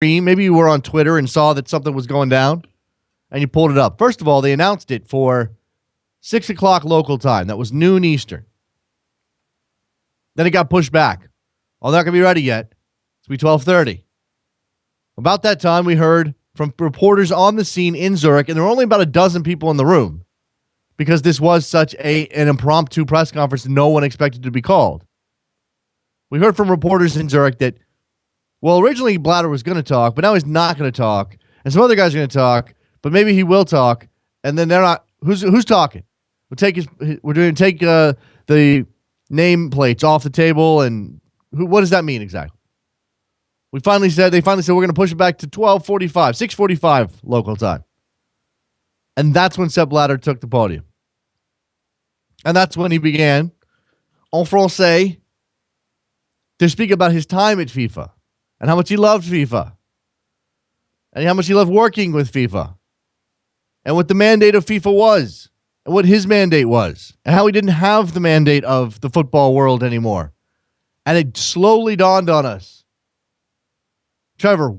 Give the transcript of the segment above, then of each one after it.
maybe you were on Twitter and saw that something was going down and you pulled it up. First of all, they announced it for 6 o'clock local time. That was noon Eastern. Then it got pushed back. Oh, they're not going to be ready yet. It's going to be 12:30. About that time, we heard from reporters on the scene in Zurich, and there were only about a dozen people in the room because this was such an impromptu press conference no one expected to be called. We heard from reporters in Zurich that, well, originally Blatter was going to talk, but now he's not going to talk, and some other guys are going to talk, but maybe he will talk, and then they're not. Who's talking? We're going to take the name plates off the table, and what does that mean exactly? They finally said we're going to push it back to 12:45, 6:45 local time. And that's when Sepp Blatter took the podium. And that's when he began, en français, to speak about his time at FIFA and how much he loved FIFA and how much he loved working with FIFA and what the mandate of FIFA was and what his mandate was and how he didn't have the mandate of the football world anymore. And it slowly dawned on us. Trevor,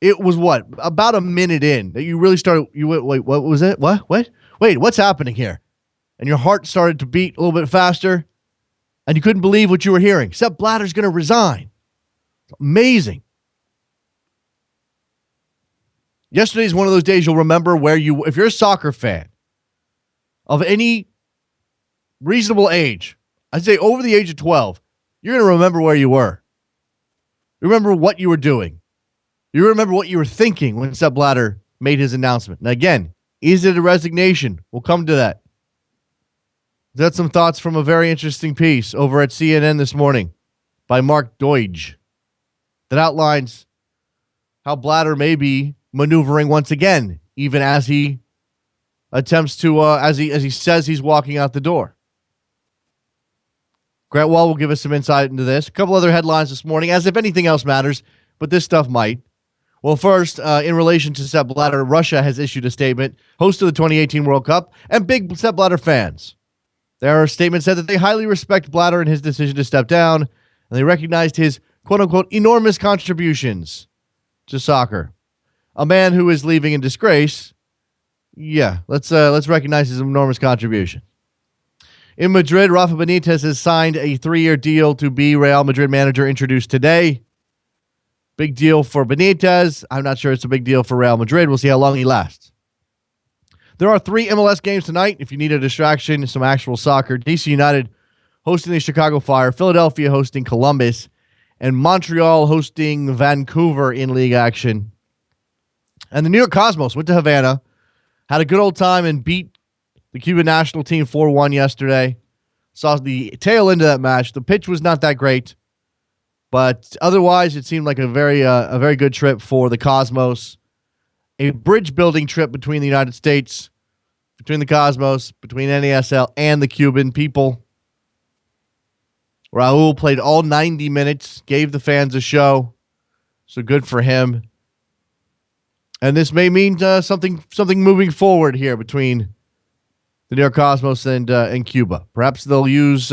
it was what? About a minute in that you really started. You went, wait, what was it? What? Wait, what's happening here? And your heart started to beat a little bit faster, and you couldn't believe what you were hearing. Sepp Blatter's going to resign. It's amazing. Yesterday is one of those days you'll remember if you're a soccer fan of any reasonable age, I'd say over the age of 12, you're going to remember where you were. You remember what you were doing. You remember what you were thinking when Sepp Blatter made his announcement. Now, again, is it a resignation? We'll come to that. That's some thoughts from a very interesting piece over at CNN this morning by Mark Deutsch that outlines how Blatter may be maneuvering once again, even as he attempts to, as he says he's walking out the door. Grant Wahl will give us some insight into this. A couple other headlines this morning, as if anything else matters, but this stuff might. Well, first, in relation to Sepp Blatter, Russia has issued a statement, host of the 2018 World Cup, and big Sepp Blatter fans. Their statement said that they highly respect Blatter and his decision to step down, and they recognized his quote-unquote enormous contributions to soccer. A man who is leaving in disgrace, yeah, let's recognize his enormous contribution. In Madrid, Rafa Benitez has signed a 3-year deal to be Real Madrid manager, introduced today. Big deal for Benitez. I'm not sure it's a big deal for Real Madrid. We'll see how long he lasts. There are 3 MLS games tonight. If you need a distraction, some actual soccer. DC United hosting the Chicago Fire, Philadelphia hosting Columbus, and Montreal hosting Vancouver in league action. And the New York Cosmos went to Havana, had a good old time, and beat the Cuban national team 4-1 yesterday. Saw the tail end of that match. The pitch was not that great. But otherwise, it seemed like a very good trip for the Cosmos. A bridge-building trip between the United States, between the Cosmos, between NASL and the Cuban people. Raul played all 90 minutes, gave the fans a show. So good for him. And this may mean something moving forward here between the New York Cosmos and Cuba. Perhaps they'll use...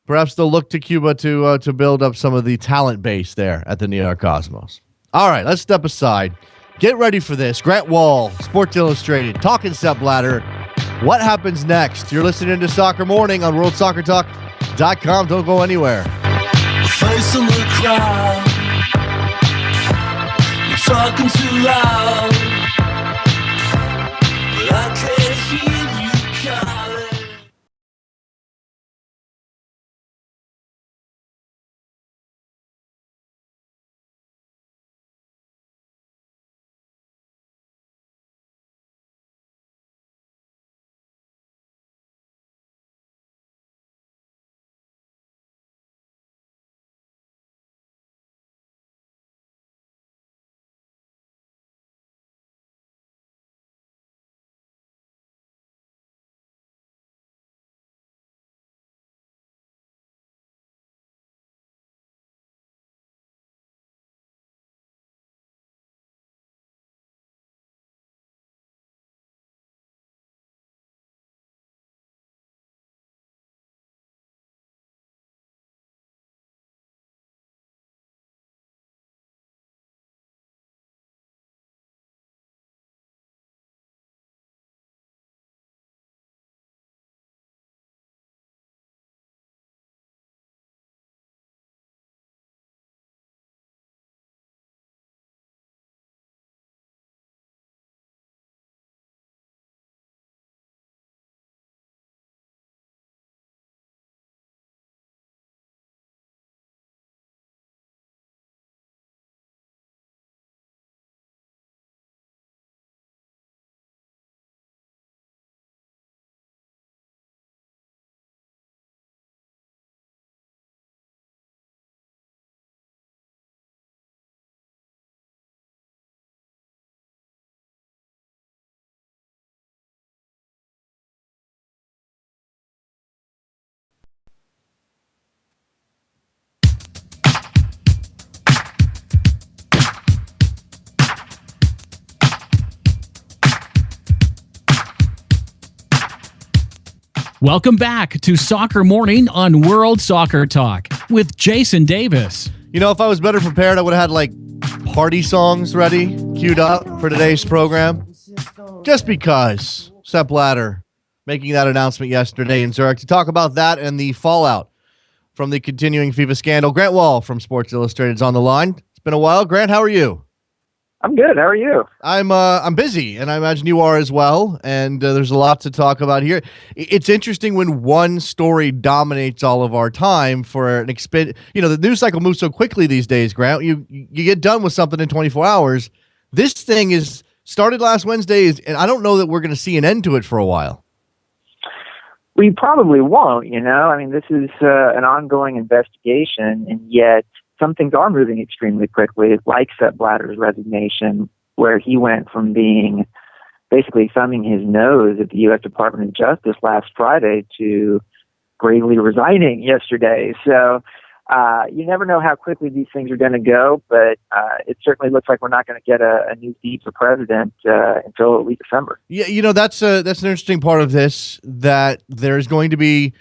Perhaps they'll look to Cuba to build up some of the talent base there at the New York Cosmos. All right, let's step aside. Get ready for this. Grant Wahl, Sports Illustrated, talking Sepp Blatter. What happens next? You're listening to Soccer Morning on WorldSoccerTalk.com. Don't go anywhere. Face in the crowd, you're talking too loud, but I can't hear you calling. Welcome back to Soccer Morning on World Soccer Talk with Jason Davis. You know, if I was better prepared, I would have had like party songs ready, queued up for today's program. Just because Sepp Blatter making that announcement yesterday in Zurich to talk about that and the fallout from the continuing FIFA scandal. Grant Wahl from Sports Illustrated is on the line. It's been a while. Grant, how are you? I'm good. How are you? I'm busy, and I imagine you are as well. And there's a lot to talk about here. It's interesting when one story dominates all of our time for an the news cycle moves so quickly these days. Grant, you get done with something in 24 hours. This thing is started last Wednesday, and I don't know that we're going to see an end to it for a while. We probably won't. I mean, this is an ongoing investigation, and yet some things are moving extremely quickly, like Sepp Blatter's resignation, where he went from being basically thumbing his nose at the U.S. Department of Justice last Friday to gravely resigning yesterday. So you never know how quickly these things are going to go, but it certainly looks like we're not going to get a new FIFA president until at least December. Yeah, that's an interesting part of this, that there's going to be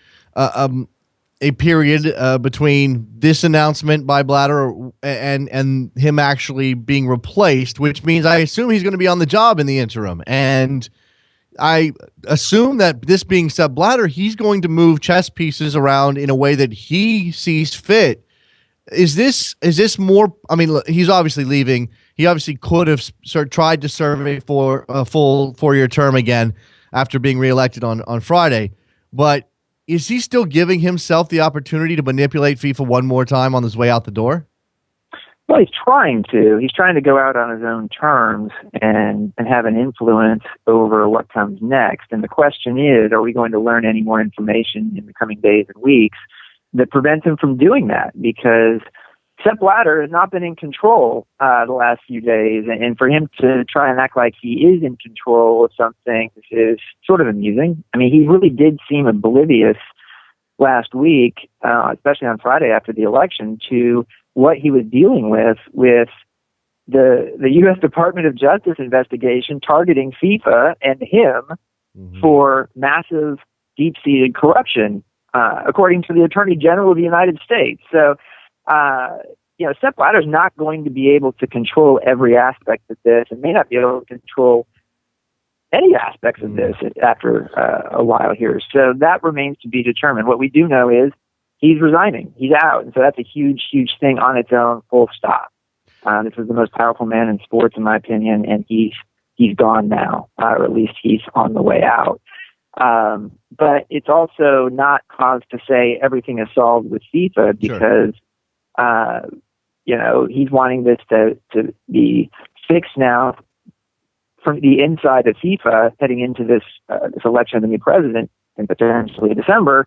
a period between this announcement by Blatter and him actually being replaced, which means I assume he's going to be on the job in the interim. And I assume that this being Sepp Blatter, he's going to move chess pieces around in a way that he sees fit. Is this more? I mean, look, he's obviously leaving. He obviously could have tried to serve a full 4-year term again after being reelected on Friday, but is he still giving himself the opportunity to manipulate FIFA one more time on his way out the door? Well, he's trying to. He's trying to go out on his own terms and have an influence over what comes next. And the question is, are we going to learn any more information in the coming days and weeks that prevents him from doing that? Because Sepp Blatter has not been in control the last few days, and for him to try and act like he is in control of something is sort of amusing. I mean, he really did seem oblivious last week, especially on Friday after the election, to what he was dealing with the U.S. Department of Justice investigation targeting FIFA and him for massive, deep-seated corruption, according to the Attorney General of the United States. So, Sepp Blatter is not going to be able to control every aspect of this, and may not be able to control any aspects of this after a while here. So that remains to be determined. What we do know is he's resigning. He's out. And so that's a huge, huge thing on its own, full stop. This is the most powerful man in sports, in my opinion, and he's gone now, or at least he's on the way out. But it's also not cause to say everything is solved with FIFA, because he's wanting this to be fixed now from the inside of FIFA heading into this election of the new president in potentially December.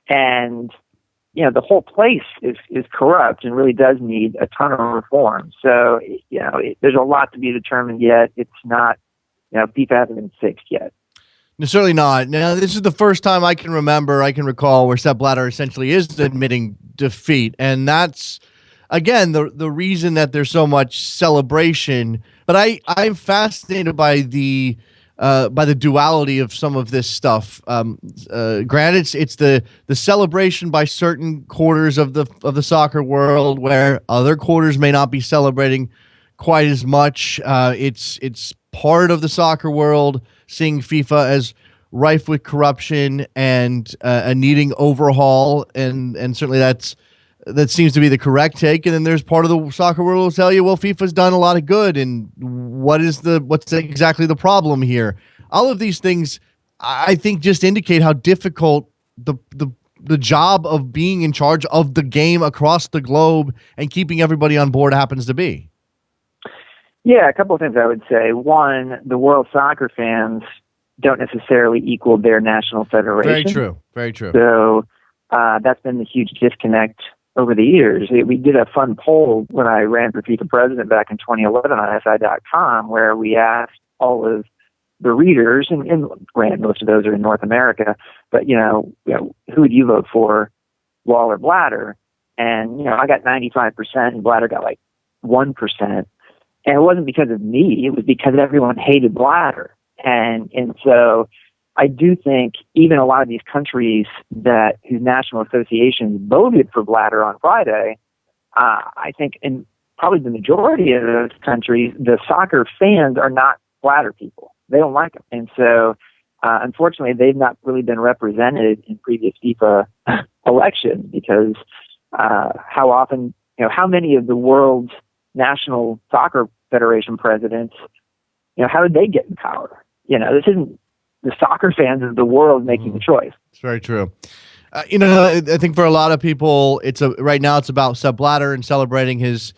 And, the whole place is corrupt and really does need a ton of reform. So, there's a lot to be determined yet. It's not, FIFA hasn't been fixed yet. No, certainly not. Now, this is the first time I can recall where Sepp Blatter essentially is admitting defeat. And that's, again, the reason that there's so much celebration. But I'm fascinated by the duality of some of this stuff. Granted, it's the celebration by certain quarters of the soccer world, where other quarters may not be celebrating quite as much. It's part of the soccer world seeing FIFA as rife with corruption and a needing overhaul, and certainly that seems to be the correct take. And then there's part of the soccer world will tell you, well, FIFA's done a lot of good, and what's exactly the problem here? All of these things, I think, just indicate how difficult the job of being in charge of the game across the globe and keeping everybody on board happens to be. Yeah, a couple of things I would say. One, the world soccer fans don't necessarily equal their national federation. Very true. Very true. So that's been the huge disconnect over the years. We did a fun poll when I ran for FIFA President back in 2011 on SI.com, where we asked all of the readers, and granted, most of those are in North America, but, who would you vote for, Wahl or Blatter? And, I got 95%, and Blatter got like 1%. And it wasn't because of me. It was because everyone hated Blatter. And so I do think even a lot of these countries whose national associations voted for Blatter on Friday, I think in probably the majority of those countries, the soccer fans are not Blatter people. They don't like him. And so, unfortunately, they've not really been represented in previous FIFA elections because how often, how many of the world's national soccer federation presidents, how did they get in power? This isn't the soccer fans of the world making the choice. It's very true. I think for a lot of people, right now it's about Sepp Blatter and celebrating his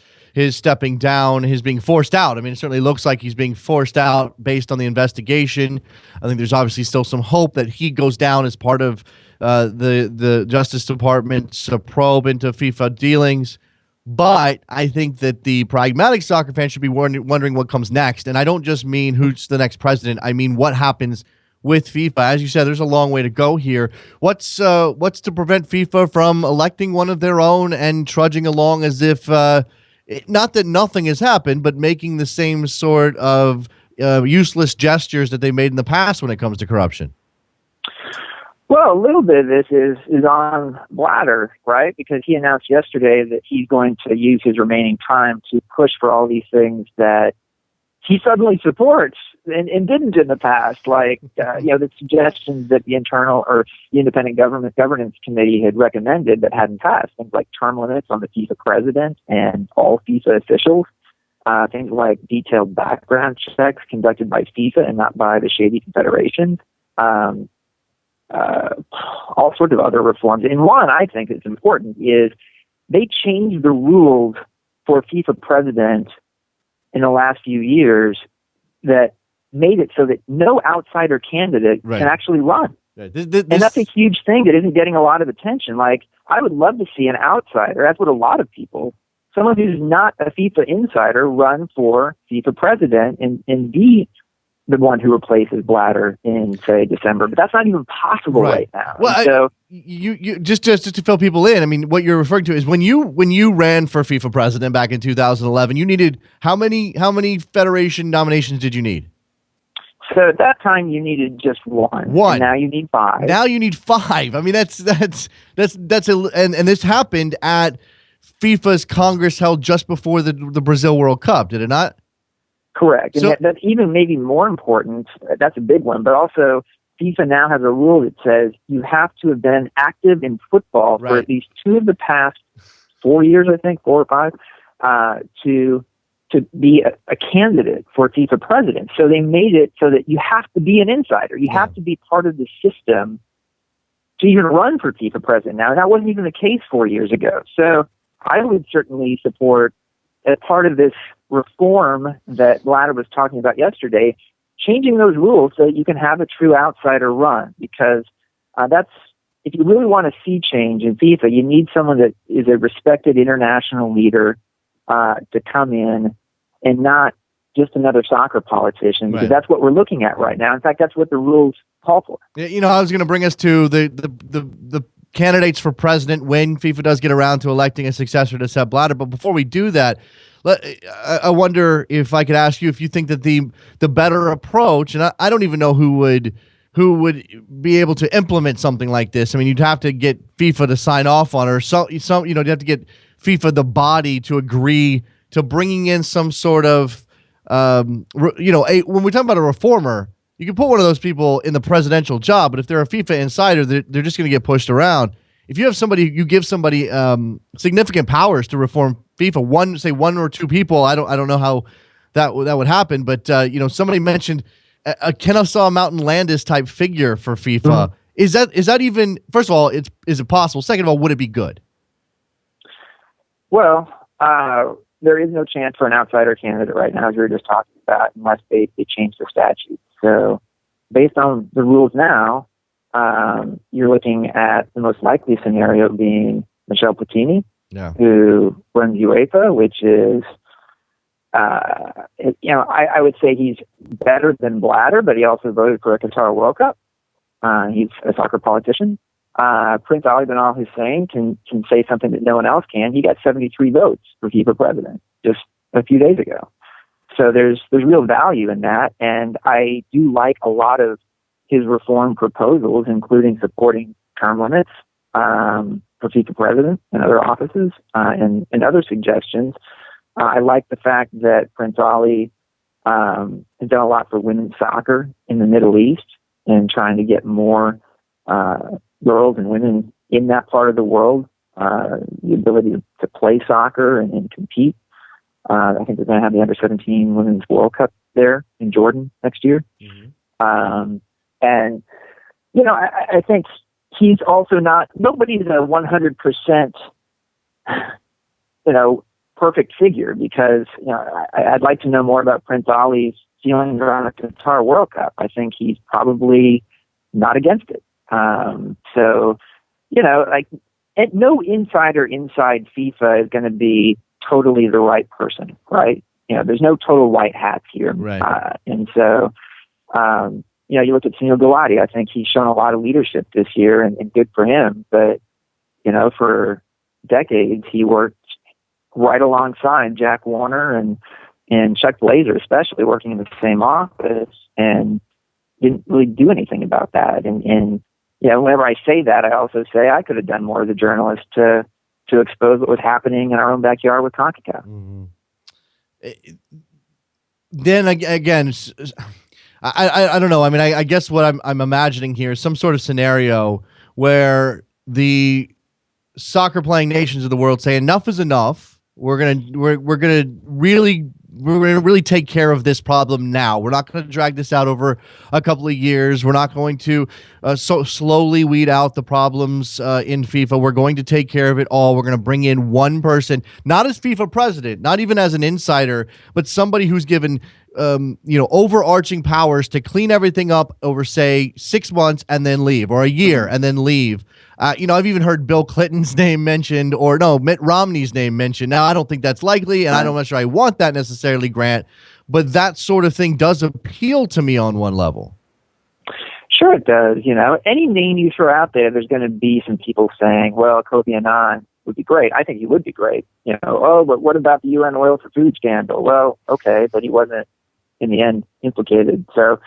stepping down, his being forced out. I mean, it certainly looks like he's being forced out based on the investigation. I think there's obviously still some hope that he goes down as part of the Justice Department's probe into FIFA dealings. But I think that the pragmatic soccer fan should be wondering what comes next. And I don't just mean who's the next president. I mean what happens with FIFA. As you said, there's a long way to go here. What's to prevent FIFA from electing one of their own and trudging along as if not that nothing has happened, but making the same sort of useless gestures that they made in the past when it comes to corruption? Well, a little bit of this is on Blatter, right? Because he announced yesterday that he's going to use his remaining time to push for all these things that he suddenly supports and didn't in the past, like the suggestions that the internal or the independent governance committee had recommended that hadn't passed, things like term limits on the FIFA president and all FIFA officials, things like detailed background checks conducted by FIFA and not by the shady confederations, all sorts of other reforms. And one I think is important is they changed the rules for FIFA president in the last few years that made it so that no outsider candidate can actually run. Right. And that's a huge thing that isn't getting a lot of attention. Like, I would love to see an outsider, that's what a lot of people, someone who's not a FIFA insider, run for FIFA president and be the one who replaces Blatter in, say, December. But that's not even possible right now. Well, so you just to fill people in, I mean, what you're referring to is when you ran for FIFA president back in 2011, you needed how many federation nominations did you need? So at that time, you needed just one. And now you need 5. Now you need 5. I mean, that's and this happened at FIFA's Congress held just before the Brazil World Cup, did it not? Correct. So, and that's even maybe more important. That's a big one. But also, FIFA now has a rule that says you have to have been active in football for at least 2 of the past 4 years, I think, 4 or 5, to be a candidate for FIFA president. So they made it so that you have to be an insider. You have to be part of the system to even run for FIFA president. Now, that wasn't even the case 4 years ago. So I would certainly support, as part of this reform that Blatter was talking about yesterday, changing those rules so that you can have a true outsider run. Because if you really want to see change in FIFA, you need someone that is a respected international leader to come in and not just another soccer politician, because that's what we're looking at right now. In fact, that's what the rules call for. I was going to bring us to the candidates for president when FIFA does get around to electing a successor to Sepp Blatter. But before we do that, I wonder if I could ask you if you think that the better approach, and I don't even know who would be able to implement something like this. I mean, you'd have to get FIFA to sign off on it, or you'd have to get FIFA, the body, to agree to bringing in some sort of, when we're talking about a reformer, you can put one of those people in the presidential job, but if they're a FIFA insider, they're just going to get pushed around. If you have you give somebody significant powers to reform FIFA, one or 2 people, I don't know how that would happen, but somebody mentioned a Kennesaw Mountain Landis type figure for FIFA. Mm-hmm. Is that even, first of all, is it possible? Second of all, would it be good? Well, there is no chance for an outsider candidate right now, as we were just talking about, unless they change the statute. So based on the rules now, you're looking at the most likely scenario being Michel Platini, who runs UEFA, which is, I would say he's better than Blatter, but he also voted for a Qatar World Cup. He's a soccer politician. Prince Ali bin Al Hussein can say something that no one else can. He got 73 votes for FIFA president just a few days ago. So there's real value in that, and I do like a lot of his reform proposals, including supporting term limits for FIFA President and other offices, and other suggestions. I like the fact that Prince Ali has done a lot for women's soccer in the Middle East and trying to get more girls and women in that part of the world the ability to play soccer and compete. I think they're going to have the Under-17 Women's World Cup there in Jordan next year. Mm-hmm. And, you know, I think he's also nobody's a 100%, you know, perfect figure, because, you know, I'd like to know more about Prince Ali's feelings around the Qatar World Cup. I think he's probably not against it. So, you know, like, no insider inside FIFA is going to be totally the right person, right? You know, there's no total white hats here. Right. And so, you know, you look at Sunil Gulati, I think he's shown a lot of leadership this year, and good for him. But, you know, for decades, he worked right alongside Jack Warner and Chuck Blazer, especially, working in the same office, and didn't really do anything about that. And you know, whenever I say that, I also say I could have done more as a journalist to expose what was happening in our own backyard with CONCACAF. Mm-hmm. Then again, I don't know. I mean, I guess what I'm imagining here is some sort of scenario where the soccer playing nations of the world say enough is enough. We're gonna really take care of this problem now. We're not going to drag this out over a couple of years. We're not going to so slowly weed out the problems in FIFA. We're going to take care of it all. We're going to bring in one person, not as FIFA president, not even as an insider, but somebody who's given overarching powers to clean everything up over, say, 6 months and then leave, or a year and then leave. I've even heard Bill Clinton's name mentioned, or no, Mitt Romney's name mentioned. Now, I don't think that's likely, and I'm not sure I want that necessarily, Grant, but that sort of thing does appeal to me on one level. Sure it does. You know, any name you throw out there, there's going to be some people saying, well, Kofi Annan would be great. I think he would be great. You know, oh, but what about the UN oil for food scandal? Well, okay, but he wasn't in the end implicated. So,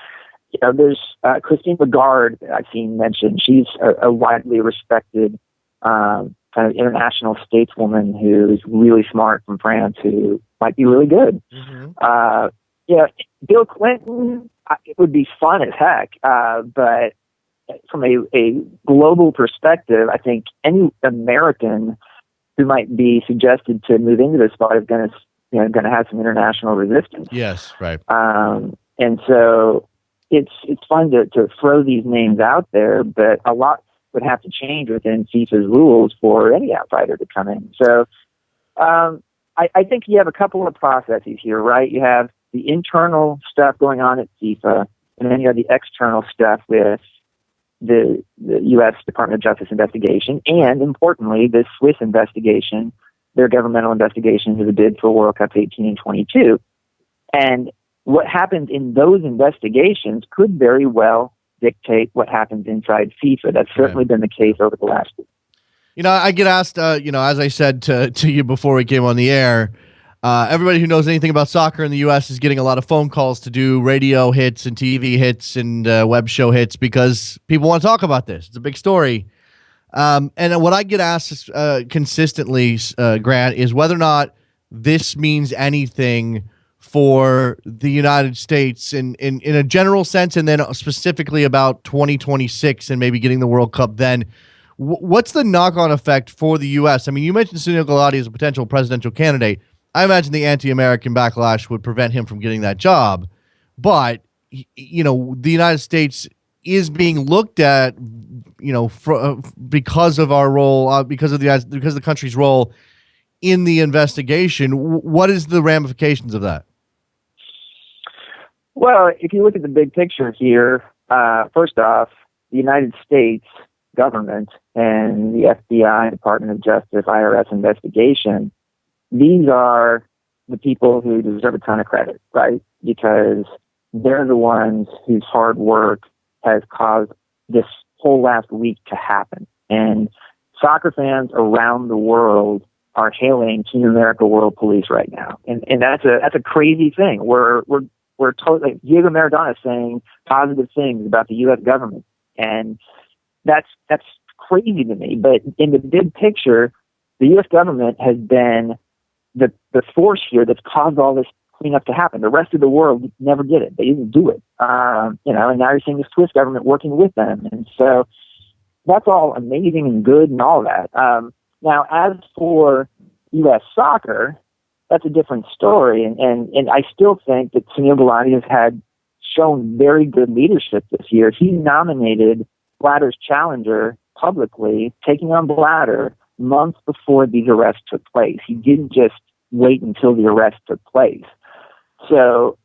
you know, there's Christine Lagarde I've seen mentioned. She's a widely respected kind of international stateswoman who's really smart, from France, who might be really good. Mm-hmm. Bill Clinton, it would be fun as heck. But from a global perspective, I think any American who might be suggested to move into this spot is going to have some international resistance. Yes, right. And so it's fun to throw these names out there, but a lot would have to change within FIFA's rules for any outsider to come in. So I think you have a couple of processes here, right? You have the internal stuff going on at FIFA, and then you have the external stuff with the U.S. Department of Justice investigation, and importantly, the Swiss investigation, their governmental investigation into the bid for World Cup 18 and 22. And what happens in those investigations could very well dictate what happens inside FIFA. That's certainly been the case over the last week. You know, I get asked, as I said to you before we came on the air, everybody who knows anything about soccer in the U.S. is getting a lot of phone calls to do radio hits and TV hits and web show hits because people want to talk about this. It's a big story. And what I get asked consistently, Grant, is whether or not this means anything for the United States in a general sense, and then specifically about 2026 and maybe getting the World Cup then. What's the knock-on effect for the U.S.? I mean, you mentioned Sunil Gulati as a potential presidential candidate. I imagine the anti-American backlash would prevent him from getting that job. But, you know, the United States is being looked at, because of our role, because of the country's role in the investigation. What is the ramifications of that? Well, if you look at the big picture here, first off, the United States government and the FBI, Department of Justice, IRS investigation, these are the people who deserve a ton of credit, right? Because they're the ones whose hard work has caused this whole last week to happen. And soccer fans around the world are hailing Team America World Police right now. And that's a crazy thing. We're were totally, like, Diego Maradona saying positive things about the U.S. government, and that's crazy to me. But in the big picture, the U.S. government has been the force here that's caused all this cleanup to happen. The rest of the world never did it. They didn't do it. And now you're seeing this Swiss government working with them. And so that's all amazing and good and all that. Now, as for U.S. soccer, that's a different story. And I still think that Sunil Gulati has shown very good leadership this year. He nominated Blatter's challenger publicly, taking on Blatter months before these arrests took place. He didn't just wait until the arrest took place. So,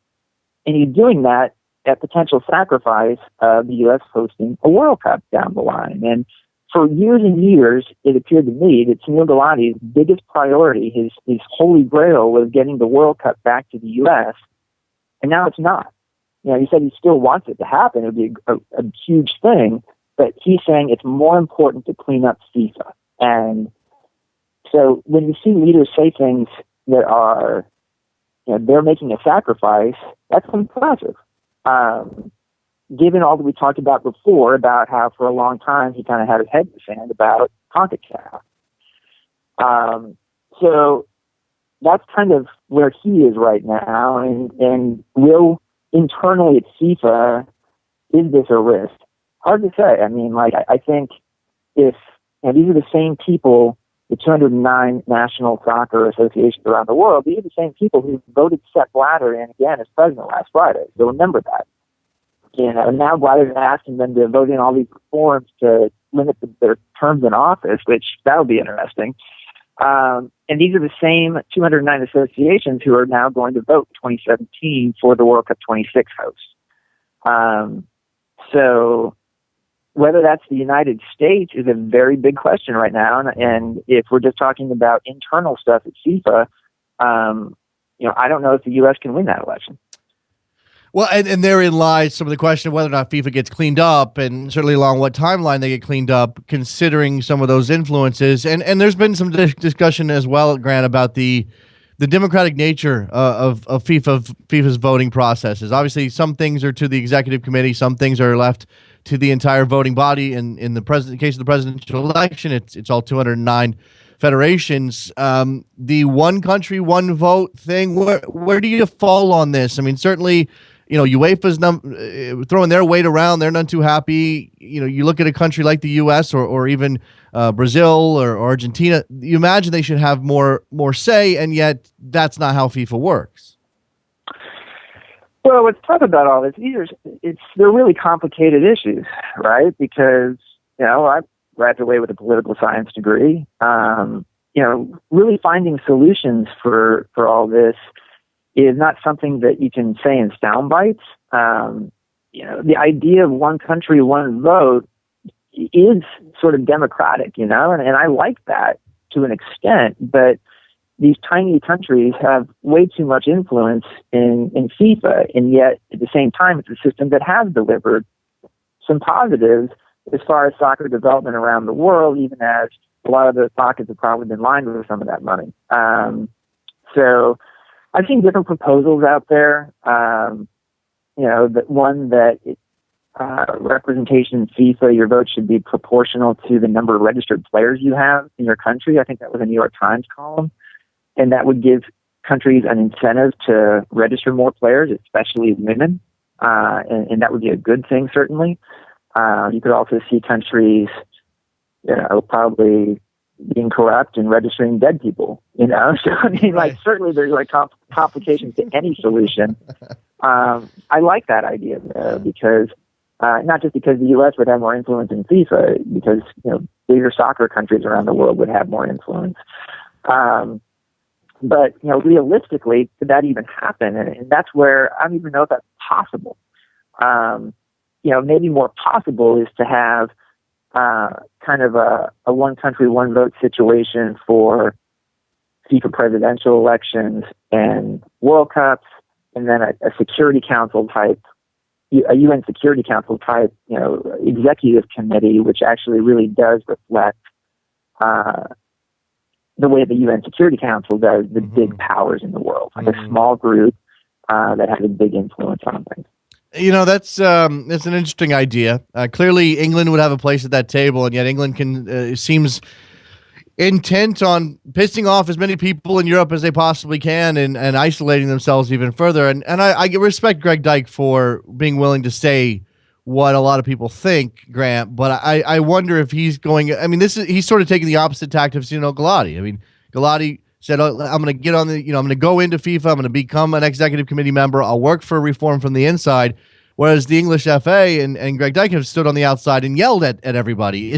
and he's doing that at potential sacrifice of the U.S. hosting a World Cup down the line. And for years and years, it appeared to me that Sunil Gulati's biggest priority, his holy grail, was getting the World Cup back to the U.S., and now it's not. He said he still wants it to happen. It would be a huge thing, but he's saying it's more important to clean up FIFA. And so when you see leaders say things that are, they're making a sacrifice, that's impressive. Given all that we talked about before, about how for a long time he kind of had his head in the sand about CONCACAF. So that's kind of where he is right now. And will internally at FIFA, is this a risk? Hard to say. I mean, I think if, these are the same people, the 209 national soccer associations around the world, these are the same people who voted Sepp Blatter in again as president last Friday. So remember that. And now Blatter's asking them to vote in all these reforms to limit their terms in office, which that'll be interesting. And these are the same 209 associations who are now going to vote 2017 for the World Cup 26 host. So whether that's the United States is a very big question right now. And if we're just talking about internal stuff at FIFA, I don't know if the U.S. can win that election. Well, and therein lies some of the question of whether or not FIFA gets cleaned up, and certainly along what timeline they get cleaned up, considering some of those influences. And there's been some discussion as well, Grant, about the democratic nature of FIFA's voting processes. Obviously, some things are to the executive committee, some things are left to the entire voting body. In the case of the presidential election, it's all 209 federations. The one country, one vote thing, where do you fall on this? I mean, certainly, UEFA's throwing their weight around. They're not too happy. You look at a country like the U.S. or even Brazil or Argentina, you imagine they should have more say, and yet that's not how FIFA works. Well, what's tough about all this, they're really complicated issues, right? Because, I graduated with a political science degree. Really finding solutions for all this is not something that you can say in sound bites. The idea of one country, one vote is sort of democratic, and I like that to an extent, but these tiny countries have way too much influence in FIFA, and yet at the same time, it's a system that has delivered some positives as far as soccer development around the world, even as a lot of the pockets have probably been lined with some of that money. So I've seen different proposals out there. That one that representation in FIFA, your vote should be proportional to the number of registered players you have in your country. I think that was a New York Times column. And that would give countries an incentive to register more players, especially women. And that would be a good thing, certainly. You could also see countries, probably being corrupt and registering dead people, So, I mean, certainly there's complications to any solution. I like that idea, though, because not just because the U.S. would have more influence in FIFA, because, bigger soccer countries around the world would have more influence. But, realistically, could that even happen? And that's where I don't even know if that's possible. Maybe more possible is to have kind of a one country, one vote situation for FIFA presidential elections and World Cups, and then a Security Council type, a UN Security Council type, executive committee, which actually really does reflect the way the UN Security Council does the big powers in the world, like a small group that has a big influence on things. You know, that's an interesting idea. Clearly, England would have a place at that table, and yet England seems intent on pissing off as many people in Europe as they possibly can, and isolating themselves even further. And I respect Greg Dyke for being willing to say what a lot of people think, Grant. But I wonder if he's going. I mean, he's sort of taking the opposite tact of Galati. I mean, Galati said, "I'm going to get on I'm going to go into FIFA. I'm going to become an executive committee member. I'll work for reform from the inside." Whereas the English FA and Greg Dyke have stood on the outside and yelled at everybody.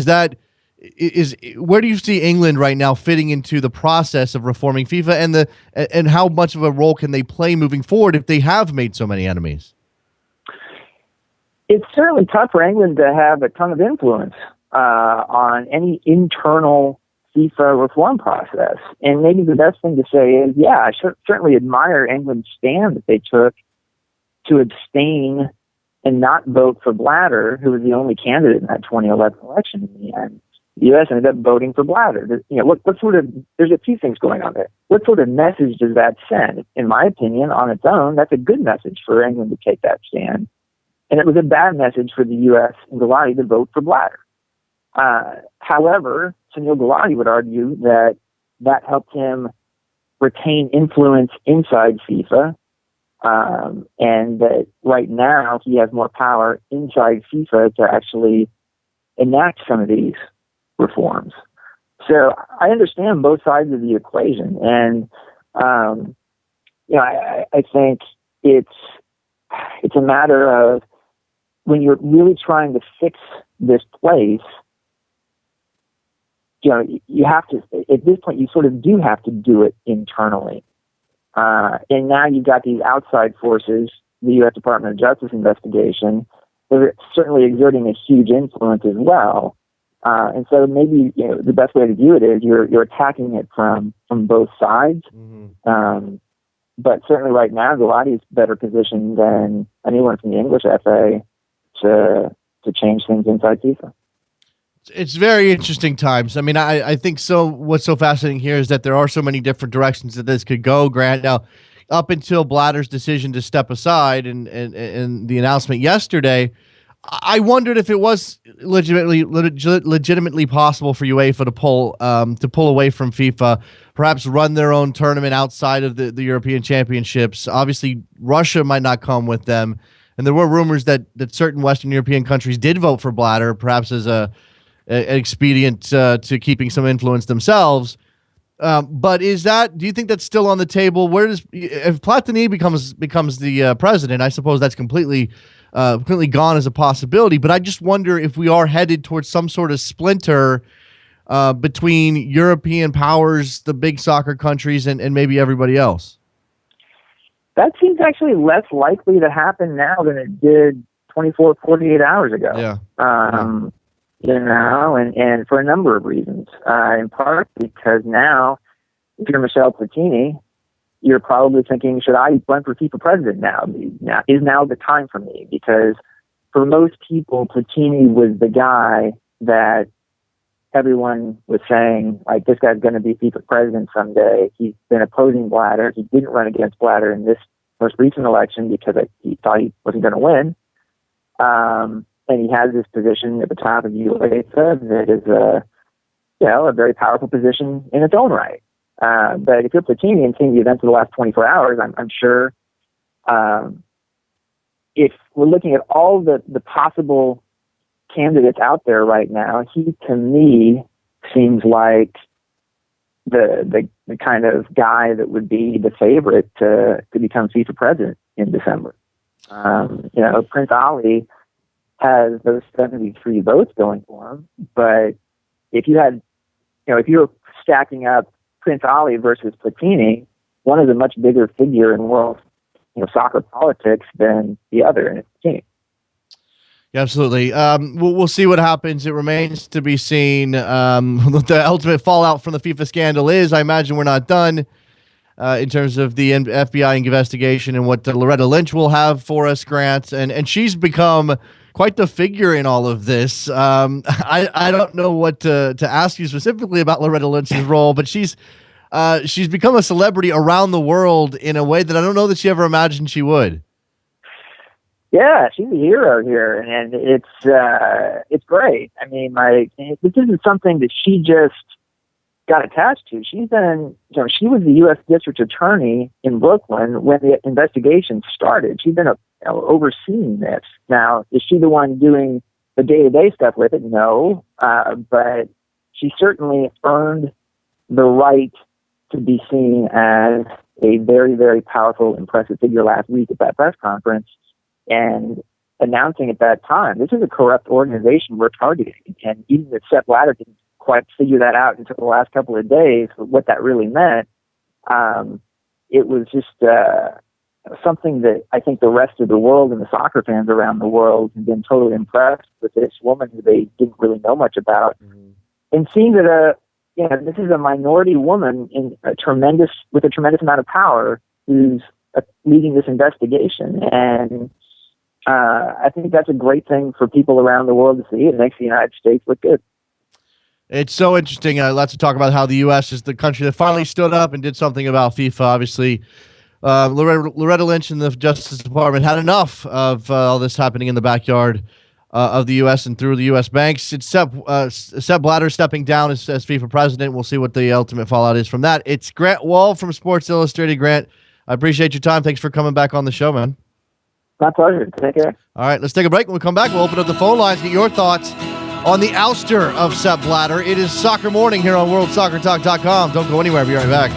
Where do you see England right now fitting into the process of reforming FIFA, and how much of a role can they play moving forward if they have made so many enemies? It's certainly tough for England to have a ton of influence on any internal FIFA reform process. And maybe the best thing to say is, yeah, I certainly admire England's stand that they took to abstain and not vote for Blatter, who was the only candidate in that 2011 election in the end. The U.S. ended up voting for Blatter. What sort of, there's a few things going on there. What sort of message does that send? In my opinion, on its own, that's a good message for England to take that stand. And it was a bad message for the U.S. and Galati to vote for Blatter. However, Sunil Galati would argue that helped him retain influence inside FIFA, and that right now he has more power inside FIFA to actually enact some of these reforms. So I understand both sides of the equation, and I think it's a matter of, when you're really trying to fix this place, you have to, at this point, you sort of do have to do it internally. And now you've got these outside forces, the U.S. Department of Justice investigation, that are certainly exerting a huge influence as well. And so maybe the best way to view it is you're attacking it from both sides. Mm-hmm. But certainly right now, Galati is better positioned than anyone from the English FA to change things inside FIFA. It's very interesting times. I mean, I think so. What's so fascinating here is that there are so many different directions that this could go, Grant. Now, up until Blatter's decision to step aside and the announcement yesterday, I wondered if it was legitimately possible for UEFA to pull away from FIFA, perhaps run their own tournament outside of the European Championships. Obviously, Russia might not come with them, and there were rumors that certain Western European countries did vote for Blatter, perhaps as an expedient to keeping some influence themselves. But do you think that's still on the table? If Platini becomes the president, I suppose that's completely gone as a possibility. But I just wonder if we are headed towards some sort of splinter between European powers, the big soccer countries, and maybe everybody else. That seems actually less likely to happen now than it did 24, 48 hours ago. Yeah. And for a number of reasons. In part because now, if you're Michel Platini, you're probably thinking, should I run for FIFA president now? Is now the time for me? Because for most people, Platini was the guy that everyone was saying, like, this guy's going to be FIFA president someday. He's been opposing Blatter. He didn't run against Blatter in this most recent election because he thought he wasn't going to win. And he has this position at the top of UEFA that is a very powerful position in its own right. But if you're Platini and seeing the events of the last 24 hours, I'm sure if we're looking at all the possible candidates out there right now, he, to me, seems like the kind of guy that would be the favorite to become FIFA president in December. Prince Ali has those 73 votes going for him, but if you were stacking up Prince Ali versus Platini, one is a much bigger figure in world soccer politics than the other, and it's Platini. Yeah, absolutely. We'll see what happens. It remains to be seen. The ultimate fallout from the FIFA scandal is, I imagine we're not done in terms of the FBI investigation and what Loretta Lynch will have for us, Grant. And she's become quite the figure in all of this. I don't know what to ask you specifically about Loretta Lynch's role, but she's she's become a celebrity around the world in a way that I don't know that she ever imagined she would. Yeah, she's a hero here, and it's great. I mean, this isn't something that she just got attached to. She was the U.S. District Attorney in Brooklyn when the investigation started. She's been overseeing this. Now, is she the one doing the day-to-day stuff with it? No, but she certainly earned the right to be seen as a very, very powerful, impressive figure last week at that press conference. And announcing at that time, this is a corrupt organization we're targeting. And even if Sepp Blatter didn't quite figure that out until the last couple of days, what that really meant, it was just something that I think the rest of the world and the soccer fans around the world have been totally impressed with this woman who they didn't really know much about. Mm-hmm. And seeing that this is a minority woman with a tremendous amount of power who's leading this investigation. And I think that's a great thing for people around the world to see. It makes the United States look good. It's so interesting. Lots to talk about how the U.S. is the country that finally stood up and did something about FIFA. Obviously, Loretta Lynch and the Justice Department had enough of all this happening in the backyard of the U.S. and through the U.S. banks. It's Sepp Blatter stepping down as FIFA president. We'll see what the ultimate fallout is from that. It's Grant Wahl from Sports Illustrated. Grant, I appreciate your time. Thanks for coming back on the show, man. My pleasure. Take care. All right, let's take a break. When we come back, we'll open up the phone lines, get your thoughts on the ouster of Sepp Blatter. It is Soccer Morning here on WorldSoccerTalk.com. Don't go anywhere. I'll be right back.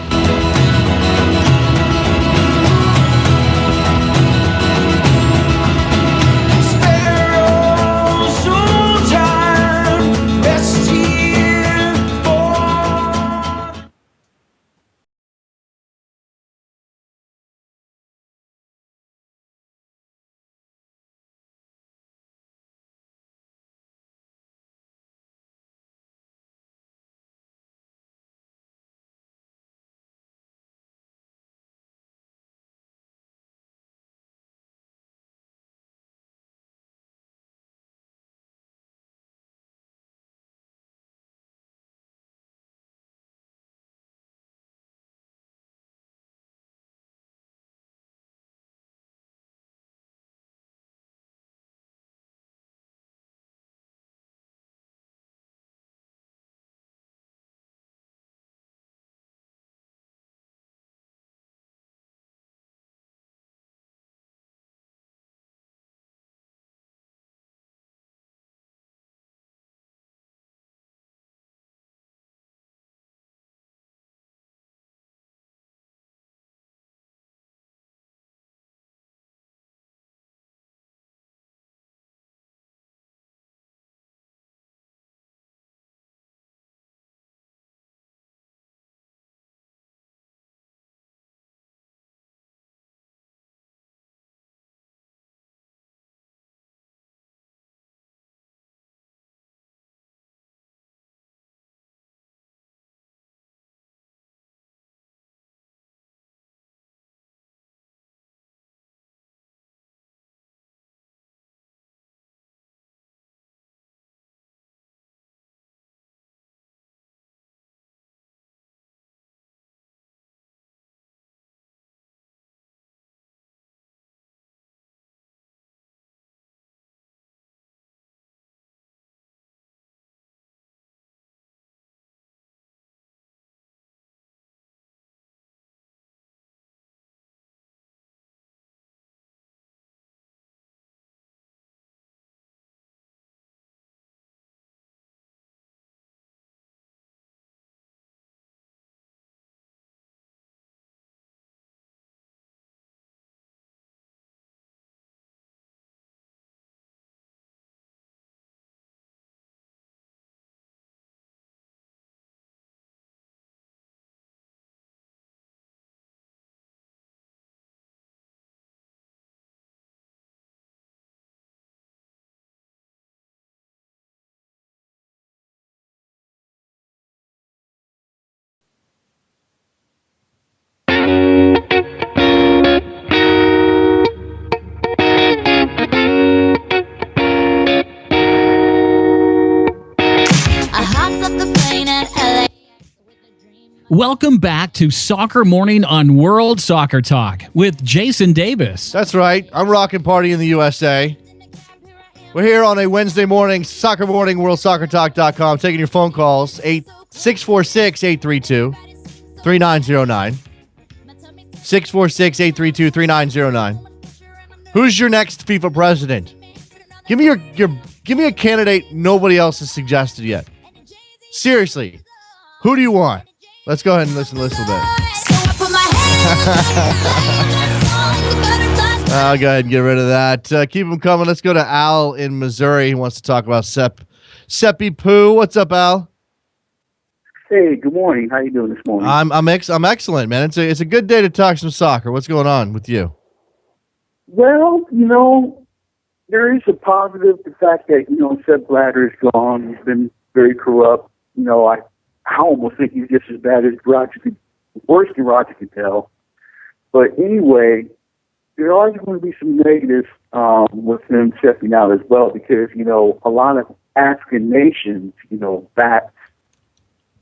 Welcome back to Soccer Morning on World Soccer Talk with Jason Davis. That's right. I'm rocking party in the USA. We're here on a Wednesday morning, Soccer Morning, WorldSoccerTalk.com, taking your phone calls, 646-832-3909. 646-832-3909. Who's your next FIFA president? Give me give me a candidate nobody else has suggested yet. Seriously, who do you want? Let's go ahead and listen to this a little bit. I'll go ahead and get rid of that. Keep them coming. Let's go to Al in Missouri. He wants to talk about Seppi Poo. What's up, Al? Hey, good morning. How you doing this morning? I'm excellent, man. It's a good day to talk some soccer. What's going on with you? Well, there is a positive. The fact that Sepp Blatter is gone. He's been very corrupt. I almost think he's just as bad as worse than Roger Goodell. But anyway, there are going to be some negatives with him stepping out as well, because a lot of African nations, backed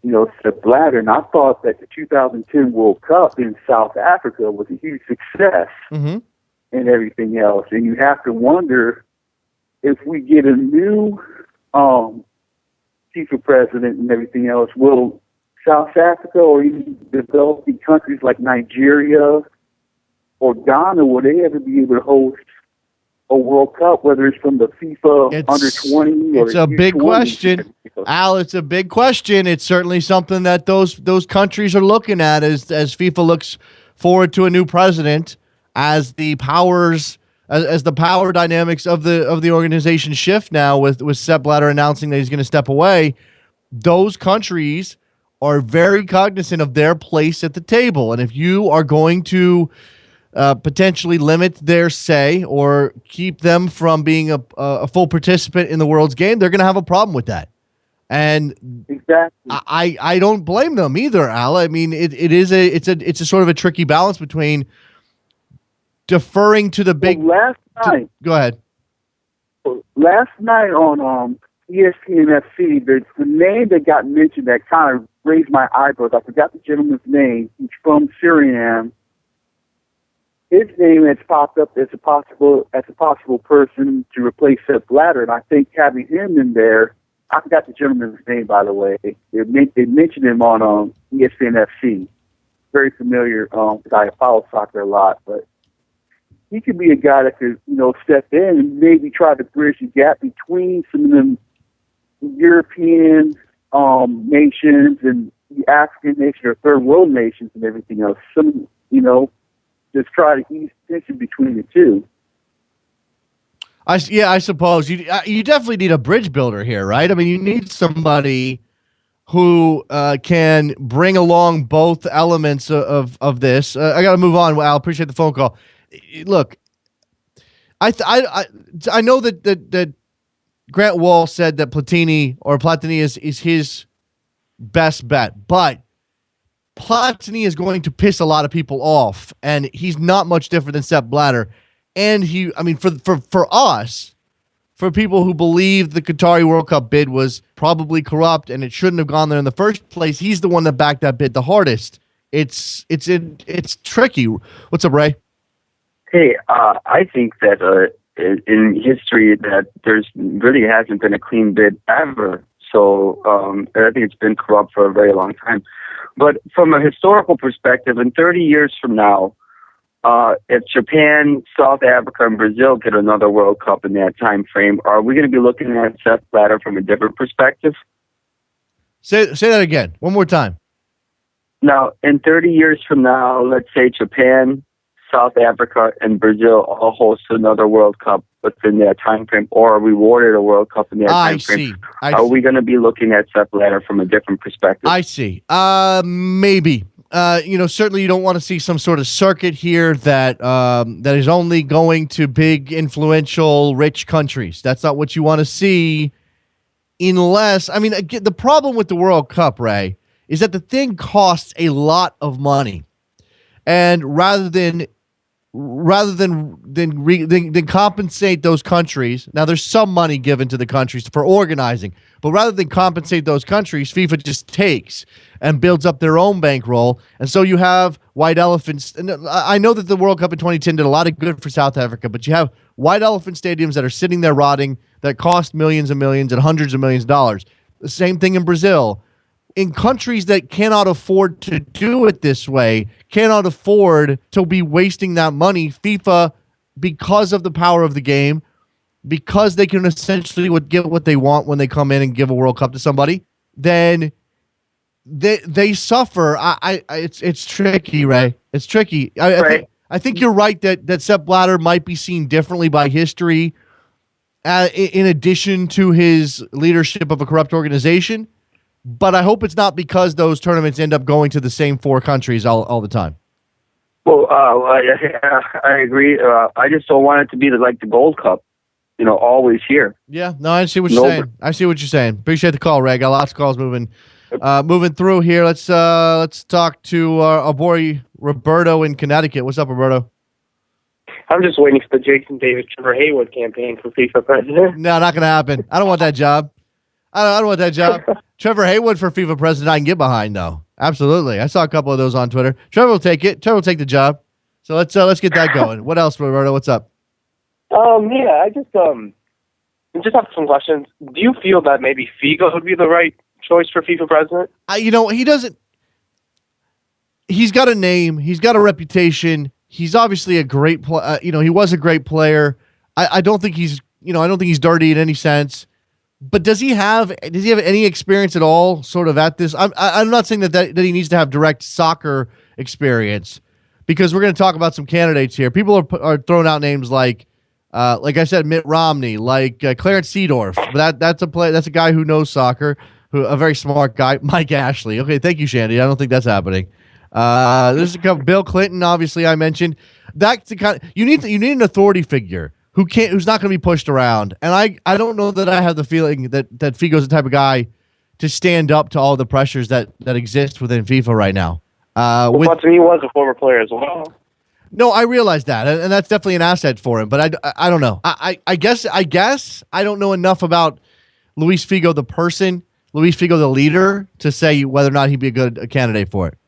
Sepp Blatter, and I thought that the 2010 World Cup in South Africa was a huge success and everything else. And you have to wonder if we get a new FIFA president and everything else, will South Africa or even developing countries like Nigeria or Ghana, will they ever be able to host a World Cup, whether it's from the FIFA under 20 or it's a big question, Al. It's a big question. It's certainly something that those countries are looking at as FIFA looks forward to a new president, as the powers as the power dynamics of the organization shift now with Sepp Blatter announcing that he's going to step away. Those countries are very cognizant of their place at the table, and if you are going to potentially limit their say or keep them from being a full participant in the world's game, they're going to have a problem with that. And exactly, I don't blame them either, Al. I mean, it's a sort of a tricky balance between deferring to the big. Well, go ahead. Last night on ESPN FC, the name that got mentioned that kind of raised my eyebrows. I forgot the gentleman's name. He's from Suriname. His name has popped up as a possible person to replace Sepp Blatter, and I think having him in there. I forgot the gentleman's name, by the way. They mentioned him on ESPN FC. Very familiar. Because I follow soccer a lot, but he could be a guy that could, step in and maybe try to bridge the gap between some of them European nations and the African nations or third world nations and everything else. Some, just try to ease tension between the two. I suppose you definitely need a bridge builder here, right? I mean, you need somebody who can bring along both elements of this. I got to move on. Al, appreciate the phone call. Look, I know that Grant Wahl said that Platini is his best bet, but Platini is going to piss a lot of people off, and he's not much different than Sepp Blatter. And for us, for people who believe the Qatari World Cup bid was probably corrupt and it shouldn't have gone there in the first place, he's the one that backed that bid the hardest. It's tricky. What's up, Ray? Hey, I think that in history that there's really hasn't been a clean bid ever. So I think it's been corrupt for a very long time. But from a historical perspective, in 30 years from now, if Japan, South Africa, and Brazil get another World Cup in that time frame, are we going to be looking at Sepp Blatter from a different perspective? Say that again, one more time. Now, in 30 years from now, let's say Japan, South Africa, and Brazil all host another World Cup within that time frame, or are rewarded a World Cup in that time frame. Are we going to be looking at Sepp Blatter from a different perspective? I see. Maybe. Certainly you don't want to see some sort of circuit here that is only going to big, influential, rich countries. That's not what you want to see unless, again, the problem with the World Cup, Ray, is that the thing costs a lot of money. And rather than rather than compensate those countries. Now, there's some money given to the countries for organizing, but rather than compensate those countries, FIFA just takes and builds up their own bankroll. And so you have white elephants. And I know that the World Cup in 2010 did a lot of good for South Africa, but you have white elephant stadiums that are sitting there rotting that cost millions and millions and hundreds of millions of dollars. The same thing in Brazil. In countries that cannot afford to do it this way, cannot afford to be wasting that money, FIFA, because of the power of the game, because they can essentially get what they want when they come in and give a World Cup to somebody, then they suffer. It's tricky, Ray. It's tricky. I think you're right that Sepp Blatter might be seen differently by history, in addition to his leadership of a corrupt organization. But I hope it's not because those tournaments end up going to the same four countries all the time. Well, I agree. I just don't want it to be like the Gold Cup, always here. Yeah, no, I see what you're saying. I see what you're saying. Appreciate the call, Ray. Got lots of calls moving through here. Let's talk to our boy Roberto in Connecticut. What's up, Roberto? I'm just waiting for the Jason Davis Trevor Haywood campaign for FIFA president. No, not going to happen. I don't want that job. I don't want that job. Trevor Haywood for FIFA president, I can get behind, though. Absolutely. I saw a couple of those on Twitter. Trevor will take it. Trevor will take the job. So let's get that going. What else, Roberto? What's up? I just have some questions. Do you feel that maybe Figo would be the right choice for FIFA president? He doesn't. He's got a name. He's got a reputation. He's obviously a great player. He was a great player. I don't think he's dirty in any sense. But does he have any experience at all sort of at this? I'm not saying that he needs to have direct soccer experience, because we're going to talk about some candidates here. People are throwing out names like I said, Mitt Romney, like Clarence Seedorf. But that's a guy who knows soccer, a very smart guy. Mike Ashley. Okay, thank you, Shandy. I don't think that's happening. There's a couple. Bill Clinton, obviously, I mentioned. That's the kind. You need an authority figure who's not going to be pushed around. And I don't know that I have the feeling that Figo's the type of guy to stand up to all the pressures that exist within FIFA right now. He was a former player as well. No, I realize that, and that's definitely an asset for him. But I don't know. I guess I don't know enough about Luis Figo the person, Luis Figo the leader, to say whether or not he'd be a candidate for it.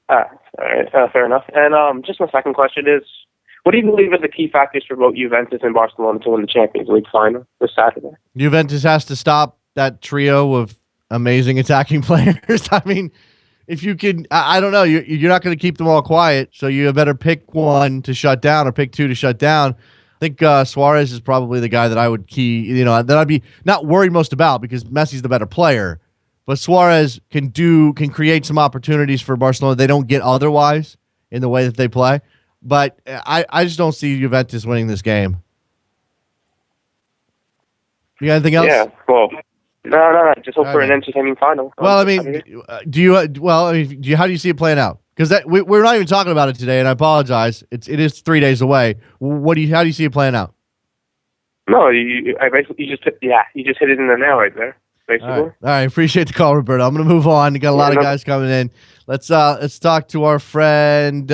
All right, fair enough. And just my second question is, what do you believe are the key factors for both Juventus and Barcelona to win the Champions League final this Saturday? Juventus has to stop that trio of amazing attacking players. I mean, if you can, I don't know, you're not going to keep them all quiet, so you better pick one to shut down or pick two to shut down. I think Suarez is probably the guy that I would that I'd be not worried most about, because Messi's the better player. But Suarez can create some opportunities for Barcelona they don't get otherwise in the way that they play. But I just don't see Juventus winning this game. You got anything else? Yeah, well, no. Just hope for an entertaining final. Well, I mean, how do you see it playing out? Because we're not even talking about it today, and I apologize. It is 3 days away. How do you see it playing out? No, you just hit it in the nail right there. Basically. All right. Appreciate the call, Roberto. I'm going to move on. We got a lot of guys coming in. Let's talk to our friend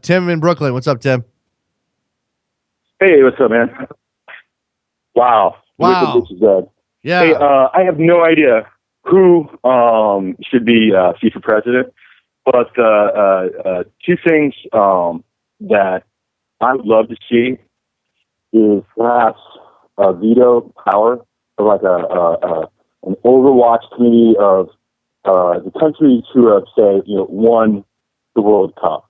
Tim in Brooklyn. What's up, Tim? Hey, what's up, man? Wow. This is good. Yeah. Hey, I have no idea who should be FIFA president, but two things that I would love to see is perhaps a veto power, or like an Overwatch committee of the countries who have, say, won the World Cup.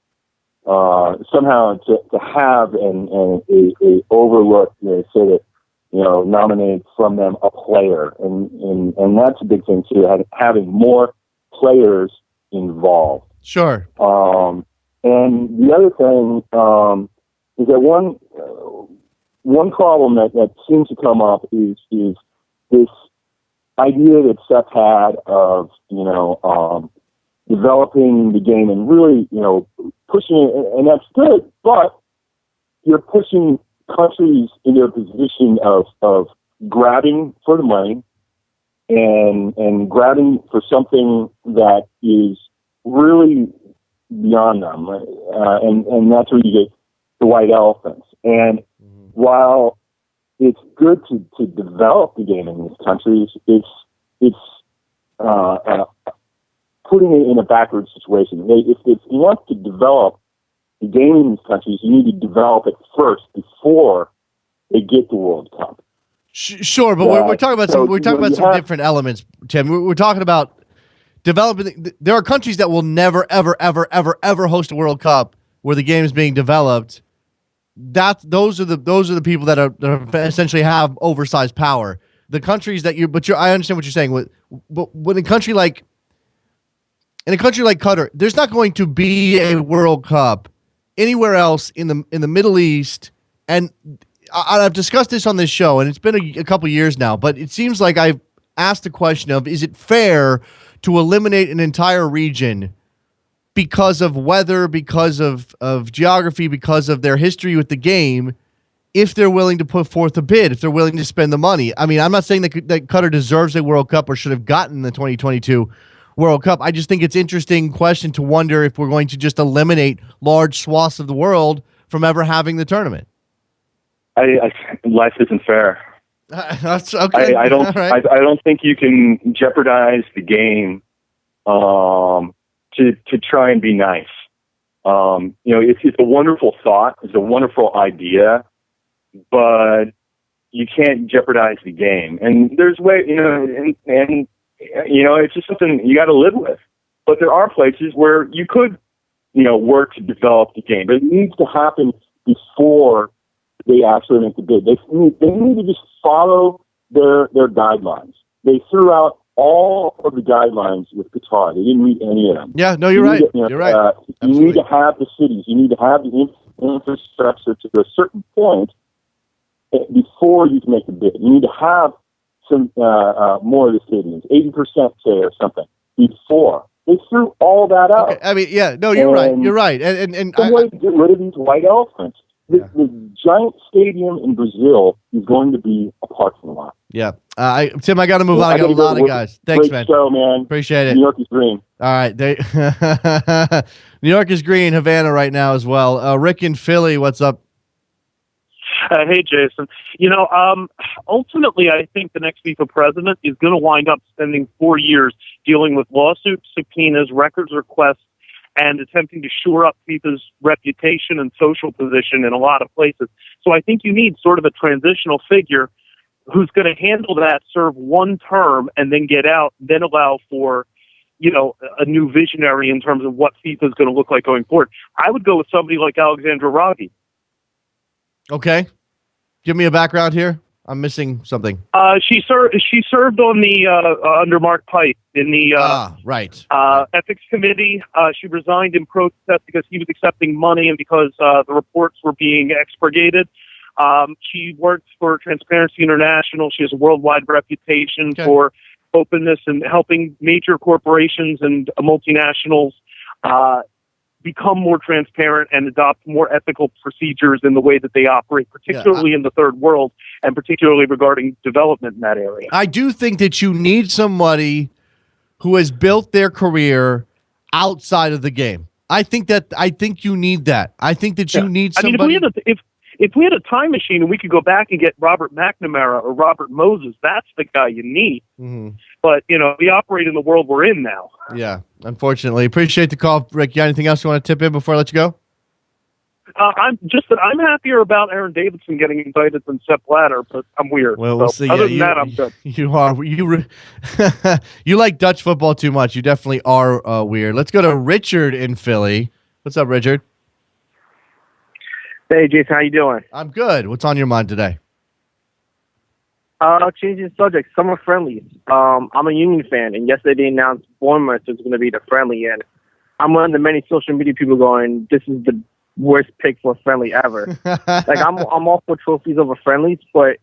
Somehow to have a overlook, say that, nominate from them a player, and that's a big thing too. Having more players involved. Sure. And the other thing is that one problem that seems to come up is this idea that Sepp had of developing the game and really pushing it, and that's good, but you're pushing countries into a position of grabbing for the money and grabbing for something that is really beyond them, and that's where you get the white elephants. And while it's good to develop the game in these countries, it's putting it in a backward situation. If you want to develop the game in these countries, you need to develop it first before they get the World Cup. Sure, but we're talking about some different elements, Tim. We're talking about developing. There are countries that will never, ever, ever, ever, ever host a World Cup where the game is being developed. Those are the people that are essentially have oversized power. The countries that I understand what you're saying. But in a country like Qatar, there's not going to be a World Cup anywhere else in the Middle East. And I've discussed this on this show, and it's been a couple years now. But it seems like I've asked the question of: is it fair to eliminate an entire region because of weather, because of geography, because of their history with the game, if they're willing to put forth a bid, if they're willing to spend the money? I mean, I'm not saying that Qatar deserves a World Cup or should have gotten the 2022 World Cup. I just think it's an interesting question to wonder if we're going to just eliminate large swaths of the world from ever having the tournament. Life isn't fair. That's okay. I don't think you can jeopardize the game to try and be nice. It's a wonderful thought. It's a wonderful idea, but you can't jeopardize the game. And there's it's just something you got to live with. But there are places where you could, work to develop the game, but it needs to happen before they actually make the bid. They need to just follow their guidelines. They threw out all of the guidelines with Qatar. They didn't read any of them. Yeah, no, you're right. You're right. You need to have the cities. You need to have the infrastructure to a certain point before you can make the bid. You need to have some more of the stadiums, 80% say or something, before. They threw all that out. Okay. I mean, yeah, no, you're right. You're right. And some way to get rid of these white elephants. The giant stadium in Brazil is going to be a parking lot. Yeah. Tim, I got to move on. I got a lot of guys. Thanks, man. Great show, man. Appreciate it. New York is green. All right. New York is green. Havana right now as well. Rick in Philly, what's up? Hey, Jason. Ultimately, I think the next FIFA president is going to wind up spending 4 years dealing with lawsuits, subpoenas, records requests, and attempting to shore up FIFA's reputation and social position in a lot of places. So I think you need sort of a transitional figure who's going to handle that, serve one term, and then get out, then allow for, a new visionary in terms of what FIFA is going to look like going forward. I would go with somebody like Alexandra Raggi. Okay. Give me a background here. I'm missing something. She served on the under Mark Pipe in the ethics committee. She resigned in protest because he was accepting money and because the reports were being expurgated. She works for Transparency International. She has a worldwide reputation for openness and helping major corporations and multinationals become more transparent and adopt more ethical procedures in the way that they operate, particularly in the third world and particularly regarding development in that area. I do think that you need somebody who has built their career outside of the game. I think you need that. I think that you need somebody. I mean, if we had a time machine and we could go back and get Robert McNamara or Robert Moses, that's the guy you need. Mm-hmm. But, we operate in the world we're in now. Yeah, unfortunately. Appreciate the call, Rick. You got anything else you want to tip in before I let you go? I'm happier about Aaron Davidson getting indicted than Sepp Blatter, but I'm weird. Well, we'll see. Other than that, I'm good. You like Dutch football too much. You definitely are weird. Let's go to Richard in Philly. What's up, Richard? Hey, Jason, how you doing? I'm good. What's on your mind today? Changing subject, summer friendlies. I'm a Union fan, and yesterday they announced Bournemouth is going to be the friendly, and I'm one of the many social media people going, this is the worst pick for a friendly ever. I'm all for trophies over friendlies, but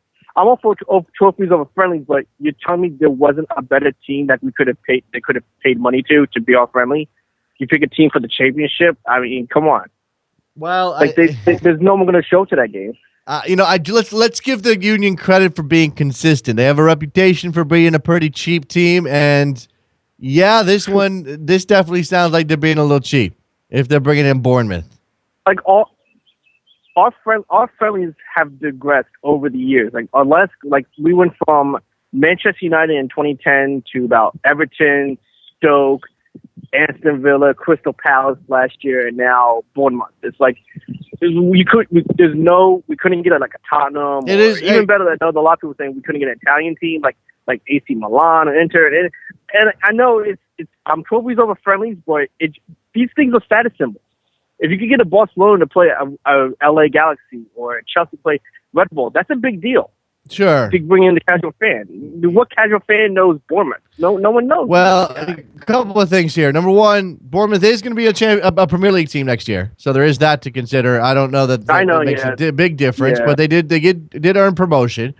you're telling me there wasn't a better team that we could have paid. They could have paid money to be our friendly. You pick a team for the championship. I mean, come on. Well, there's no one going to show to that game. Let's give the Union credit for being consistent. They have a reputation for being a pretty cheap team, and this definitely sounds like they're being a little cheap. if they're bringing in Bournemouth. Like our friendlies have digressed over the years. Like unless like we went from Manchester United in 2010 to about Everton, Stoke, Aston Villa, Crystal Palace last year, and now Bournemouth. It's like we couldn't get like a Tottenham. It is even better. I know a lot of people saying we couldn't get an Italian team like AC Milan or Inter, and I know it's I'm trophies over friendlies, but these things are status symbols. If you could get a Barcelona to play a LA Galaxy or a Chelsea play Red Bull, that's a big deal. Sure. To bring in the casual fan. What casual fan knows Bournemouth? No one knows. Well, a couple of things here. Number one, Bournemouth is going to be a Premier League team next year, so there is that to consider. I don't know that makes a big difference, but they did earn promotion.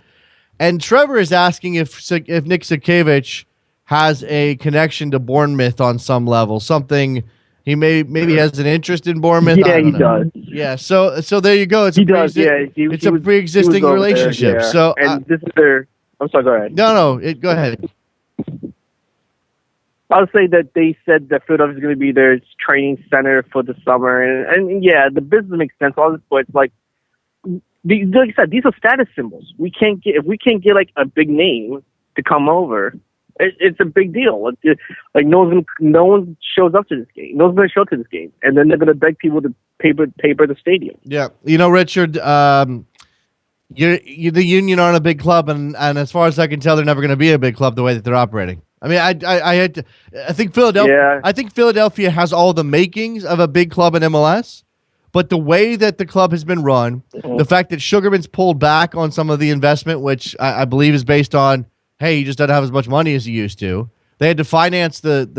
And Trevor is asking if Nick Sakiewicz has a connection to Bournemouth on some level, something. He maybe has an interest in Bournemouth. Yeah, he does. Yeah, so there you go. It's a pre-existing relationship. There, yeah. So this is their. I'm sorry. Go ahead. No. Go ahead. I'll say that they said that Philadelphia is going to be their training center for the summer, and yeah, the business makes sense. All this, but it's like I said, these are status symbols. If we can't get like a big name to come over. It's a big deal. Like no one shows up to this game. No one's going to show up to this game, and then they're going to beg people to paper the stadium. Yeah, Richard, you're the Union aren't a big club, and as far as I can tell, they're never going to be a big club the way that they're operating. I mean, I think Philadelphia. Yeah. I think Philadelphia has all the makings of a big club in MLS, but the way that the club has been run, the fact that Sugarman's pulled back on some of the investment, which I believe is based on. Hey, he just doesn't have as much money as he used to. They had to finance the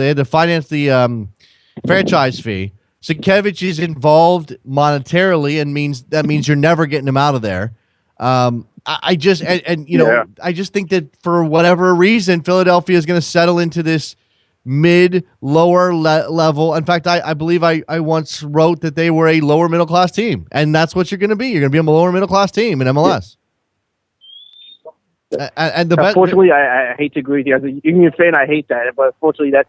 franchise fee. Sakiewicz is involved monetarily, and that means you're never getting him out of there. I just think that for whatever reason, Philadelphia is going to settle into this lower level. In fact, I believe I once wrote that they were a lower middle class team, and that's what you're going to be. You're going to be a lower middle class team in MLS. Unfortunately, I hate to agree with you. As a Union fan, I hate that. But unfortunately, that's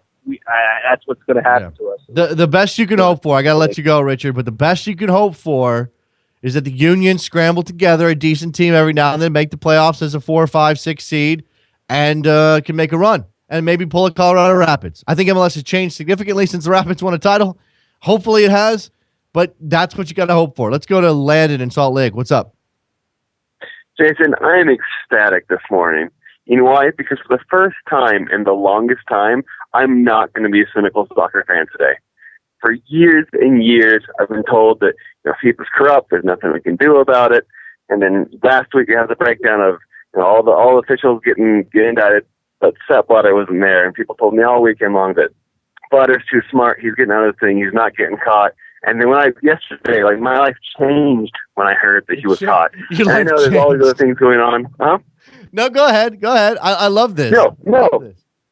what's going to happen to us. The best you can hope for, I got to let you go, Richard, but the best you can hope for is that the Union scramble together a decent team every now and then, make the playoffs as a 4, 5, 6 seed, and can make a run and maybe pull a Colorado Rapids. I think MLS has changed significantly since the Rapids won a title. Hopefully it has, but that's what you got to hope for. Let's go to Landon in Salt Lake. What's up? Jason, I am ecstatic this morning. You know why? Because for the first time in the longest time, I'm not going to be a cynical soccer fan today. For years and years, I've been told that FIFA's corrupt. There's nothing we can do about it. And then last week, you had the breakdown of all the officials getting indicted, but Sepp Blatter wasn't there. And people told me all weekend long that Blatter's too smart. He's getting out of the thing. He's not getting caught. And then yesterday, my life changed when I heard that he was caught. I know there's all these other things going on. Huh? No, go ahead. I love this. No.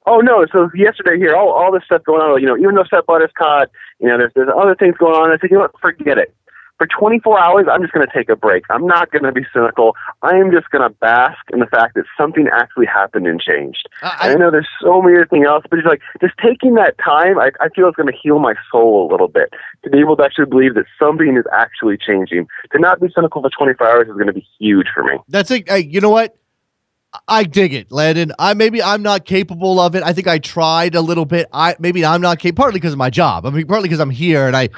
Oh, no. So yesterday here, all this stuff going on, even though Sepp Blatter's caught, there's other things going on. I said, forget it. For 24 hours, I'm just going to take a break. I'm not going to be cynical. I am just going to bask in the fact that something actually happened and changed. I know there's so many other things else, but it's just taking that time, I feel it's going to heal my soul a little bit. To be able to actually believe that something is actually changing. To not be cynical for 24 hours is going to be huge for me. That's it. You know what? I dig it, Landon. I'm not capable of it. I think I tried a little bit. I'm not capable, partly because of my job. I mean, partly because I'm here and I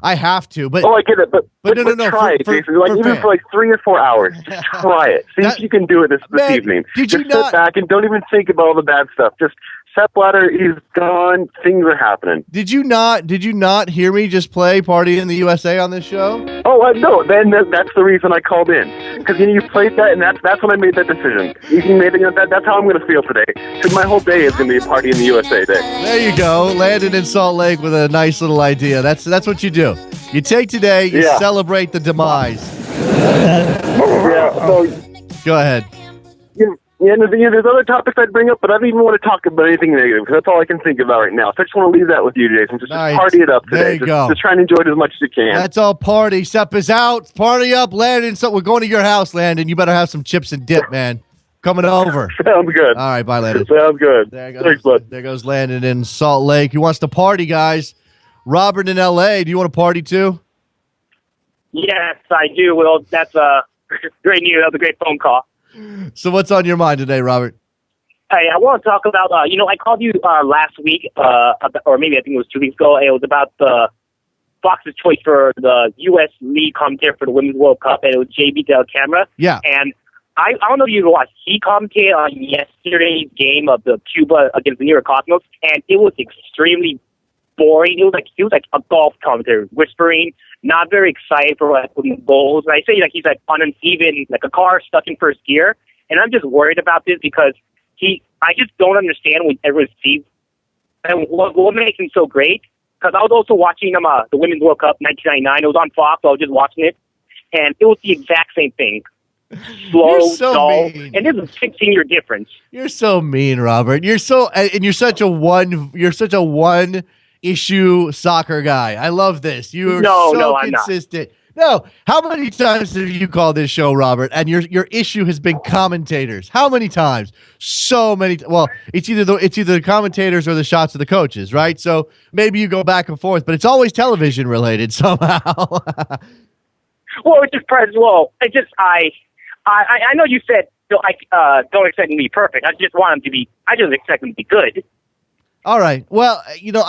have to. But I get it. But no. Try it, Jason. Even for 3 or 4 hours, just try it. See if you can do it this evening. Sit back and don't even think about all the bad stuff. Just Sepp Blatter is gone. Things are happening. Did you not hear me just play "Party in the USA" on this show? Oh, no. Then that's the reason I called in, because you played that, and that's when I made that decision. You made that's how I'm going to feel today. Because my whole day is going to be a Party in the USA day. There you go, Landon in Salt Lake with a nice little idea. That's what you do. You take today, you celebrate the demise. Go ahead. Yeah, there's other topics I'd bring up, but I don't even want to talk about anything negative, because that's all I can think about right now. So I just want to leave that with you, Jason. Just party it up today. Just try and enjoy it as much as you can. That's all party. Sepp is out. Party up, Landon. So we're going to your house, Landon. You better have some chips and dip, man. Coming over. Sounds good. All right, bye, Landon. Sounds good. There goes, Thanks, bud. There goes Landon in Salt Lake. He wants to party, guys. Robert in L.A., do you want to party too? Yes, I do. Well, that's great news. That was a great phone call. So what's on your mind today, Robert? Hey, I want to talk about, I called you last week, or maybe I think it was 2 weeks ago. It was about the Fox's choice for the U.S. lead commentator for the Women's World Cup, and it was JB Del Camera. Yeah. And I don't know if you watched. He commentated on yesterday's game of the Cuba against the New York Cosmos, and it was extremely boring. It was like a golf commentator, whispering, not very excited for goals. And I say he's like on an even, like a car stuck in first gear. And I'm just worried about this because I just don't understand what everyone sees and what makes him so great. Because I was also watching the Women's World Cup 1999. It was on Fox, so I was just watching it, and it was the exact same thing. Slow, dull, mean. And there's a 16-year difference. You're so mean, Robert. You're such a one issue soccer guy. I love this. You're so consistent. No, how many times have you called this show, Robert? And your issue has been commentators. How many times? So many. Well, it's either the commentators or the shots of the coaches, right? So maybe you go back and forth, but it's always television related somehow. Well, it's just It's just I know you said don't expect him to be perfect. I just want him to be. I just expect him to be good. All right. Well,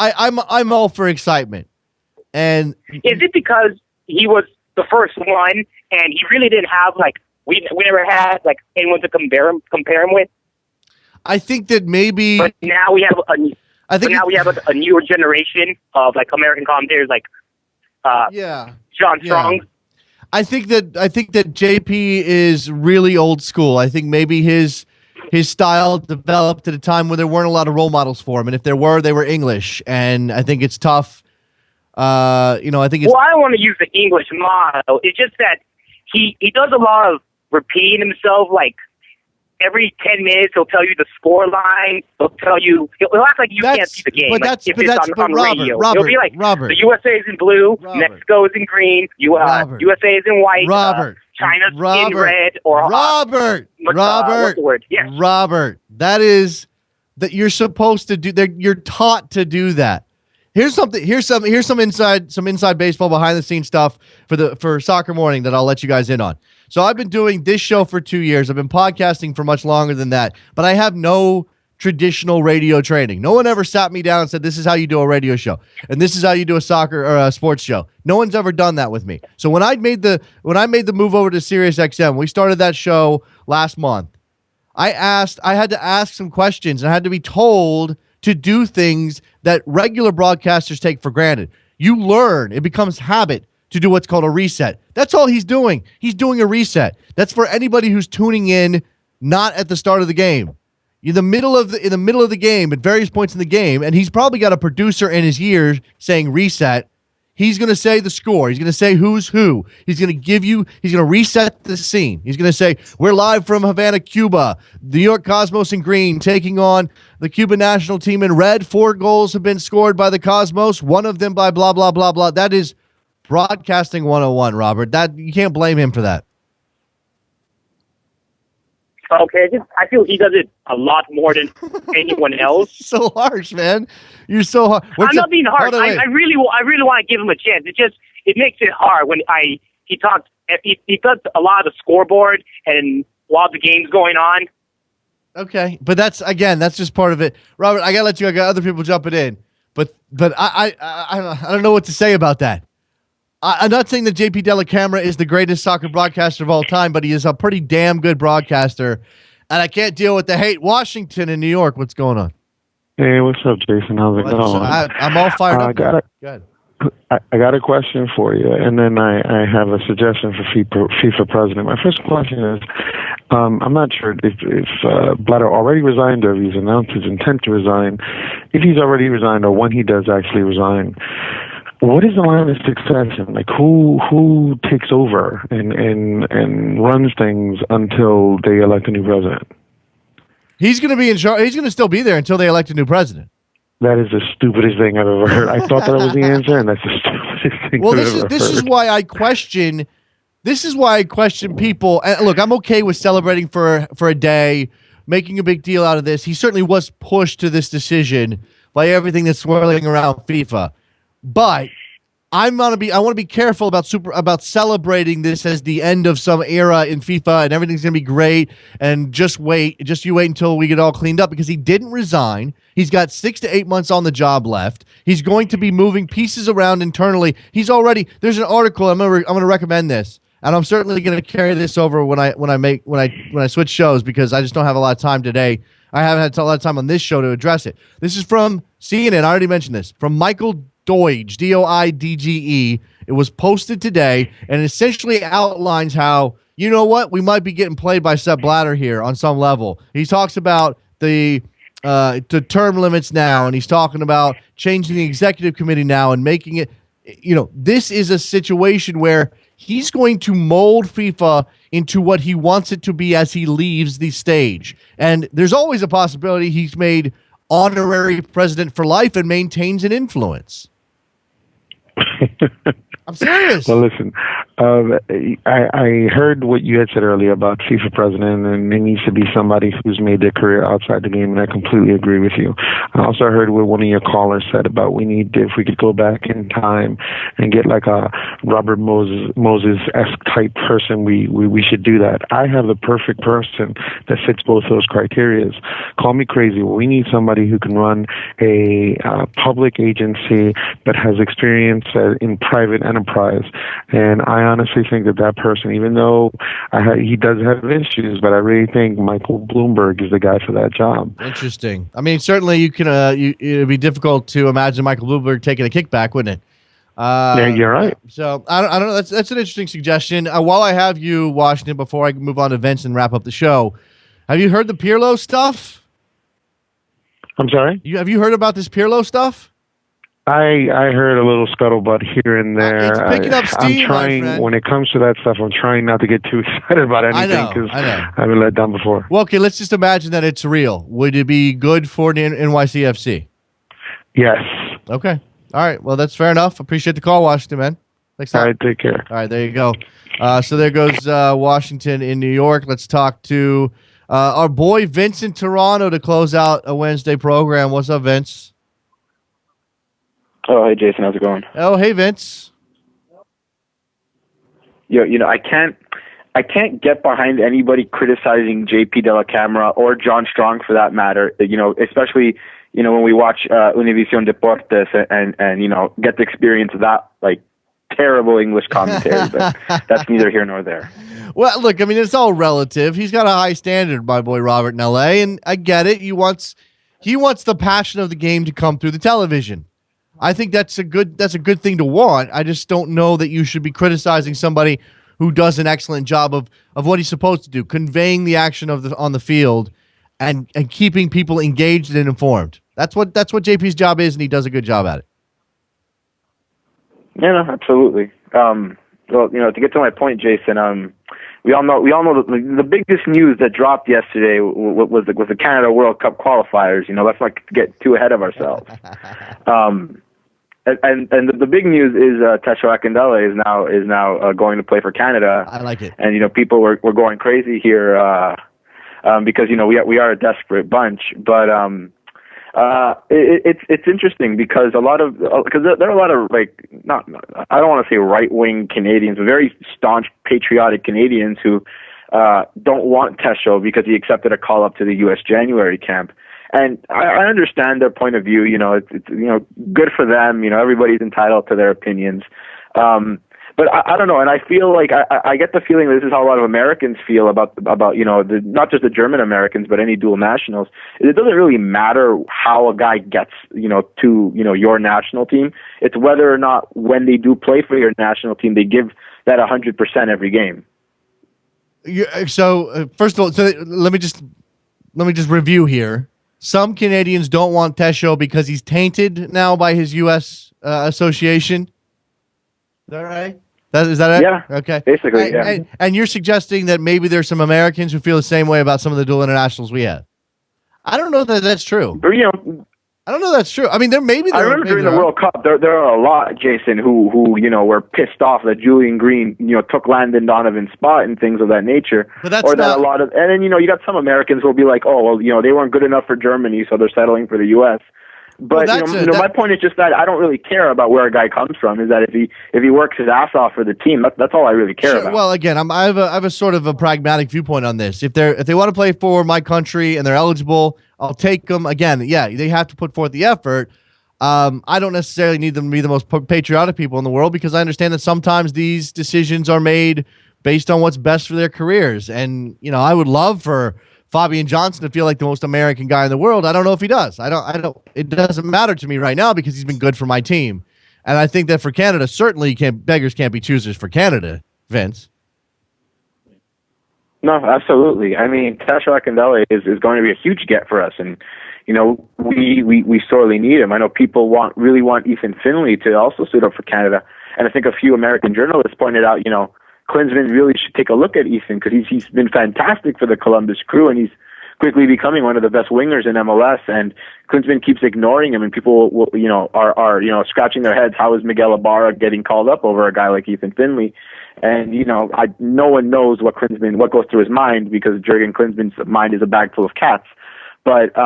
I'm all for excitement. And is it because he was the first one and he really didn't have we never had anyone to compare him with? I think that maybe. But now we have we have a newer generation of American commentators John Strong. Yeah. I think that JP is really old school. I think maybe his style developed at a time when there weren't a lot of role models for him, and if there were, they were English. And I think it's tough. I think it's. Well, I don't want to use the English model. It's just that he does a lot of repeating himself. Every 10 minutes, he'll tell you the score line. He'll act like you can't see the game. But on radio. Robert, He'll be like, Robert, the USA is in blue, Mexico is in green, USA is in white, China's in red, or Robert. What's the word? Yes. Robert, that you're supposed to do. You're taught to do that. Here's some inside baseball behind the scenes stuff for Soccer Morning that I'll let you guys in on. So I've been doing this show for 2 years. I've been podcasting for much longer than that, but I have no traditional radio training. No one ever sat me down and said, this is how you do a radio show, and this is how you do a soccer or a sports show. No one's ever done that with me. So when I made the move over to SiriusXM, we started that show last month. I had to ask some questions, and I had to be told to do things that regular broadcasters take for granted. You learn. It becomes habit to do what's called a reset. That's all he's doing. He's doing a reset. That's for anybody who's tuning in not at the start of the game. In the middle of the game, at various points in the game, and he's probably got a producer in his ear saying reset. He's going to say the score. He's going to say who's who. He's going to reset the scene. He's going to say, we're live from Havana, Cuba. The New York Cosmos in green taking on the Cuban national team in red. 4 goals have been scored by the Cosmos, one of them by blah, blah, blah, blah. That is broadcasting 101, Robert. That you can't blame him for that. Okay, I feel he does it a lot more than anyone else. So harsh, man. You're so hard. I'm not being harsh. I really want to give him a chance. It makes it hard when he talks. He does a lot of the scoreboard and while the game's going on. Okay, but that's just part of it, Robert. I gotta let you. I got other people jumping in, but I don't know what to say about that. I'm not saying that JP Dellacamera is the greatest soccer broadcaster of all time, but he is a pretty damn good broadcaster, and I can't deal with the hate. Washington and New York, what's going on? Hey, what's up, Jason? How's it going? I'm all fired up. I got a question for you, and then I have a suggestion for FIFA President. My first question is, I'm not sure if Blatter already resigned or if he's announced his intent to resign. If he's already resigned or when he does actually resign, what is the line of succession? Who takes over and runs things until they elect a new president? He's going to be in charge. He's going to still be there until they elect a new president. That is the stupidest thing I've ever heard. I thought that was the answer, and that's the stupidest thing I've ever heard. This is why I question. This is why I question people. And look, I'm okay with celebrating for a day, making a big deal out of this. He certainly was pushed to this decision by everything that's swirling around FIFA. But I want to be careful about celebrating this as the end of some era in FIFA and everything's going to be great and just you wait until we get all cleaned up, because he didn't resign. He's got 6 to 8 months on the job left. He's going to be moving pieces around internally. There's an article, I'm going to recommend this, and I'm certainly going to carry this over when I switch shows, because I just don't have a lot of time today. I haven't had a lot of time on this show to address it. This is from CNN. I already mentioned this. From Michael Doidge, Doidge. It was posted today and essentially outlines how, you know what, we might be getting played by Sepp Blatter here on some level. He talks about the term limits now, and he's talking about changing the executive committee now and making it, this is a situation where he's going to mold FIFA into what he wants it to be as he leaves the stage. And there's always a possibility he's made honorary president for life and maintains an influence. I'm serious. Well, listen, I heard what you had said earlier about FIFA president, and it needs to be somebody who's made their career outside the game, and I completely agree with you. I also heard what one of your callers said about if we could go back in time and get like a Robert Moses-esque type person, we should do that. I have the perfect person that fits both those criteria. Call me crazy. Well, we need somebody who can run a public agency but has experience in private enterprise. And I honestly think that person, even though he does have issues, but I really think Michael Bloomberg is the guy for that job. Interesting. I mean, certainly you can. It'd be difficult to imagine Michael Bloomberg taking a kickback, wouldn't it? Yeah, you're right. So I don't know. That's an interesting suggestion. While I have you, Washington, before I move on to Vince and wrap up the show, have you heard the Pirlo stuff? I'm sorry? Have you heard about this Pirlo stuff? I heard a little scuttlebutt here and there. It's picking up steam, I'm trying, when it comes to that stuff, I'm trying not to get too excited about anything because I've been let down before. Well, okay, let's just imagine that it's real. Would it be good for the NYCFC? Yes. Okay. All right. Well, that's fair enough. Appreciate the call, Washington, man. Thanks. All right, take care. All right, there you go. So there goes Washington in New York. Let's talk to our boy Vince in Toronto to close out a Wednesday program. What's up, Vince? Oh, hey, Jason. How's it going? Oh, hey, Vince. I can't get behind anybody criticizing JP de la Camara or John Strong for that matter, especially, when we watch Univision Deportes and get the experience of that, like, terrible English commentary, but that's neither here nor there. Well, look, I mean, it's all relative. He's got a high standard, my boy Robert in LA, and I get it. He wants the passion of the game to come through the television. I think that's a good thing to want. I just don't know that you should be criticizing somebody who does an excellent job of what he's supposed to do, conveying the action on the field and keeping people engaged and informed. That's what JP's job is, and he does a good job at it. Yeah, no, absolutely. Well, to get to my point, Jason, we all know the biggest news that dropped yesterday was the Canada World Cup qualifiers. Let's not get too ahead of ourselves. And the big news is Tesho Akindele is now going to play for Canada. I like it. And people were going crazy here because we are a desperate bunch, but it's interesting because there are a lot of I don't want to say right wing Canadians, but very staunch patriotic Canadians who don't want Tesho because he accepted a call up to the U.S. January camp. And I understand their point of view. It's good for them. Everybody's entitled to their opinions. But I don't know, and I feel like I get the feeling this is how a lot of Americans feel about not just the German Americans, but any dual nationals. It doesn't really matter how a guy gets to your national team. It's whether or not when they do play for your national team, they give that 100% every game. So first of all, let me just review here. Some Canadians don't want Tesho because he's tainted now by his U.S. association. Is that right? Is that it? Yeah. Okay. Basically, yeah. And you're suggesting that maybe there's some Americans who feel the same way about some of the dual internationals we have. I don't know that that's true. I don't know that's true. I mean, I remember during the World Cup, there are a lot, Jason, who were pissed off that Julian Green, took Landon Donovan's spot and things of that nature. But that's and then you got some Americans who will be like, oh, well, they weren't good enough for Germany, so they're settling for the U.S. But Well, my point is just that I don't really care about where a guy comes from. Is that if he works his ass off for the team, that's all I really care about. Well, again, I have a sort of a pragmatic viewpoint on this. If they want to play for my country and they're eligible, I'll take them. Again, yeah, they have to put forth the effort. I don't necessarily need them to be the most patriotic people in the world because I understand that sometimes these decisions are made based on what's best for their careers. And I would love for Fabian Johnson to feel like the most American guy in the world. I don't know if he does. I don't. It doesn't matter to me right now because he's been good for my team, and I think that for Canada, certainly beggars can't be choosers for Canada, Vince. No, absolutely. I mean, Tasha Akindele is going to be a huge get for us, and we sorely need him. I know people really want Ethan Finley to also suit up for Canada, and I think a few American journalists pointed out, Klinsmann really should take a look at Ethan because he's been fantastic for the Columbus Crew, and he's quickly becoming one of the best wingers in MLS. And Klinsmann keeps ignoring him, and people are scratching their heads. How is Miguel Ibarra getting called up over a guy like Ethan Finley? And no one knows what goes through his mind because Jurgen Klinsmann's mind is a bag full of cats. But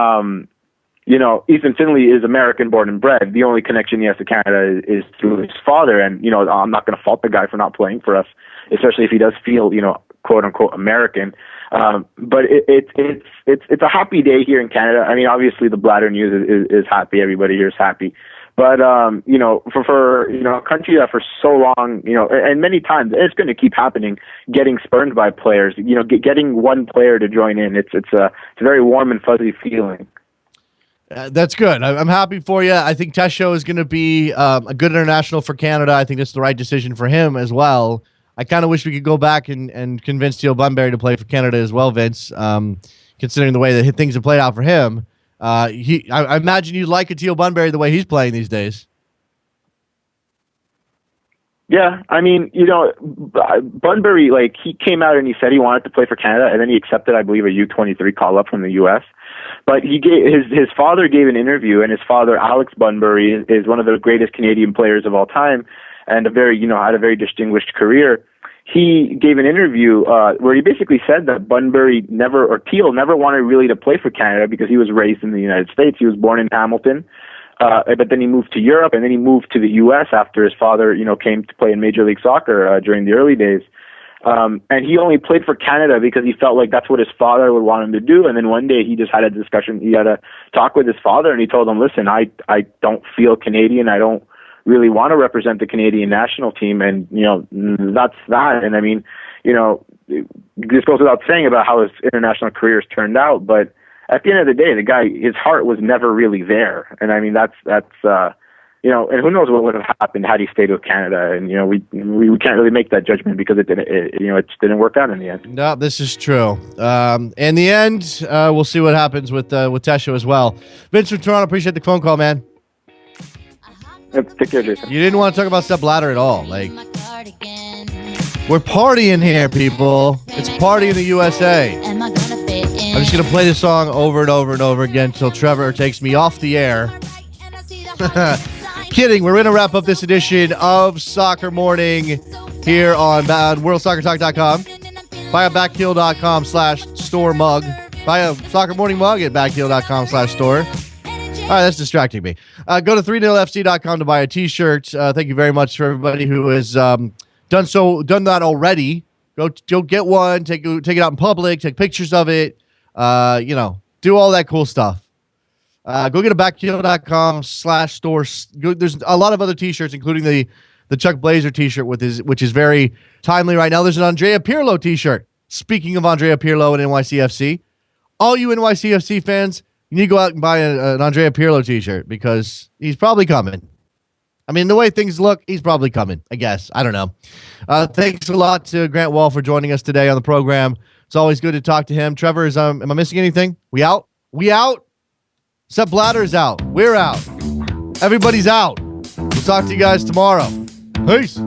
Ethan Finley is American born and bred. The only connection he has to Canada is through his father. And, I'm not going to fault the guy for not playing for us, especially if he does feel, quote unquote American. But it's a happy day here in Canada. I mean, obviously the Blatter news is happy. Everybody here is happy. But, for a country that for so long, and many times it's going to keep happening, getting spurned by players, getting one player to join in. It's a very warm and fuzzy feeling. That's good. I'm happy for you. I think Tesho is going to be a good international for Canada. I think it's the right decision for him as well. I kind of wish we could go back and convince Teal Bunbury to play for Canada as well, Vince, considering the way that things have played out for him. I imagine you'd like a Teal Bunbury the way he's playing these days. Yeah, I mean, Bunbury, he came out and he said he wanted to play for Canada, and then he accepted, I believe, a U23 call-up from the U.S., but his father gave an interview, and his father, Alex Bunbury, is one of the greatest Canadian players of all time, and had a very distinguished career. He gave an interview where he basically said that Teal never wanted really to play for Canada because he was raised in the United States. He was born in Hamilton, but then he moved to Europe, and then he moved to the U.S. after his father, came to play in Major League Soccer during the early days. And he only played for Canada because he felt like that's what his father would want him to do. And then one day he just had a discussion. He had a talk with his father, and he told him, listen, I don't feel Canadian. I don't really want to represent the Canadian national team. And, that's that. And I mean, this goes without saying about how his international career has turned out. But at the end of the day, the guy, his heart was never really there. And I mean, that's and who knows what would have happened had he stayed with Canada. And, we can't really make that judgment because it didn't work out in the end. No, this is true. In the end, we'll see what happens with Tesho as well. Vince from Toronto, appreciate the phone call, man. Take care, Jason. You didn't want to talk about Sepp Blatter at all. We're partying here, people. It's a party in the USA. I'm just going to play this song over and over and over again until Trevor takes me off the air. Kidding. We're going to wrap up this edition of Soccer Morning here on WorldSoccerTalk.com. Buy a backheel.com/store mug. Buy a Soccer Morning mug at backheel.com/store. All right, that's distracting me. Go to 30fc.com to buy a T-shirt. Thank you very much for everybody who has done that already. Go get one. Take it out in public. Take pictures of it. Do all that cool stuff. Go get a backheel.com/store. There's a lot of other T-shirts, including the Chuck Blazer T-shirt which is very timely right now. There's an Andrea Pirlo T-shirt. Speaking of Andrea Pirlo and NYCFC, all you NYCFC fans, you need to go out and buy an Andrea Pirlo T-shirt because he's probably coming. I mean, the way things look, he's probably coming, I guess. I don't know. Thanks a lot to Grant Wahl for joining us today on the program. It's always good to talk to him. Trevor, am I missing anything? We out? We out? Sepp Blatter's out. We're out. Everybody's out. We'll talk to you guys tomorrow. Peace.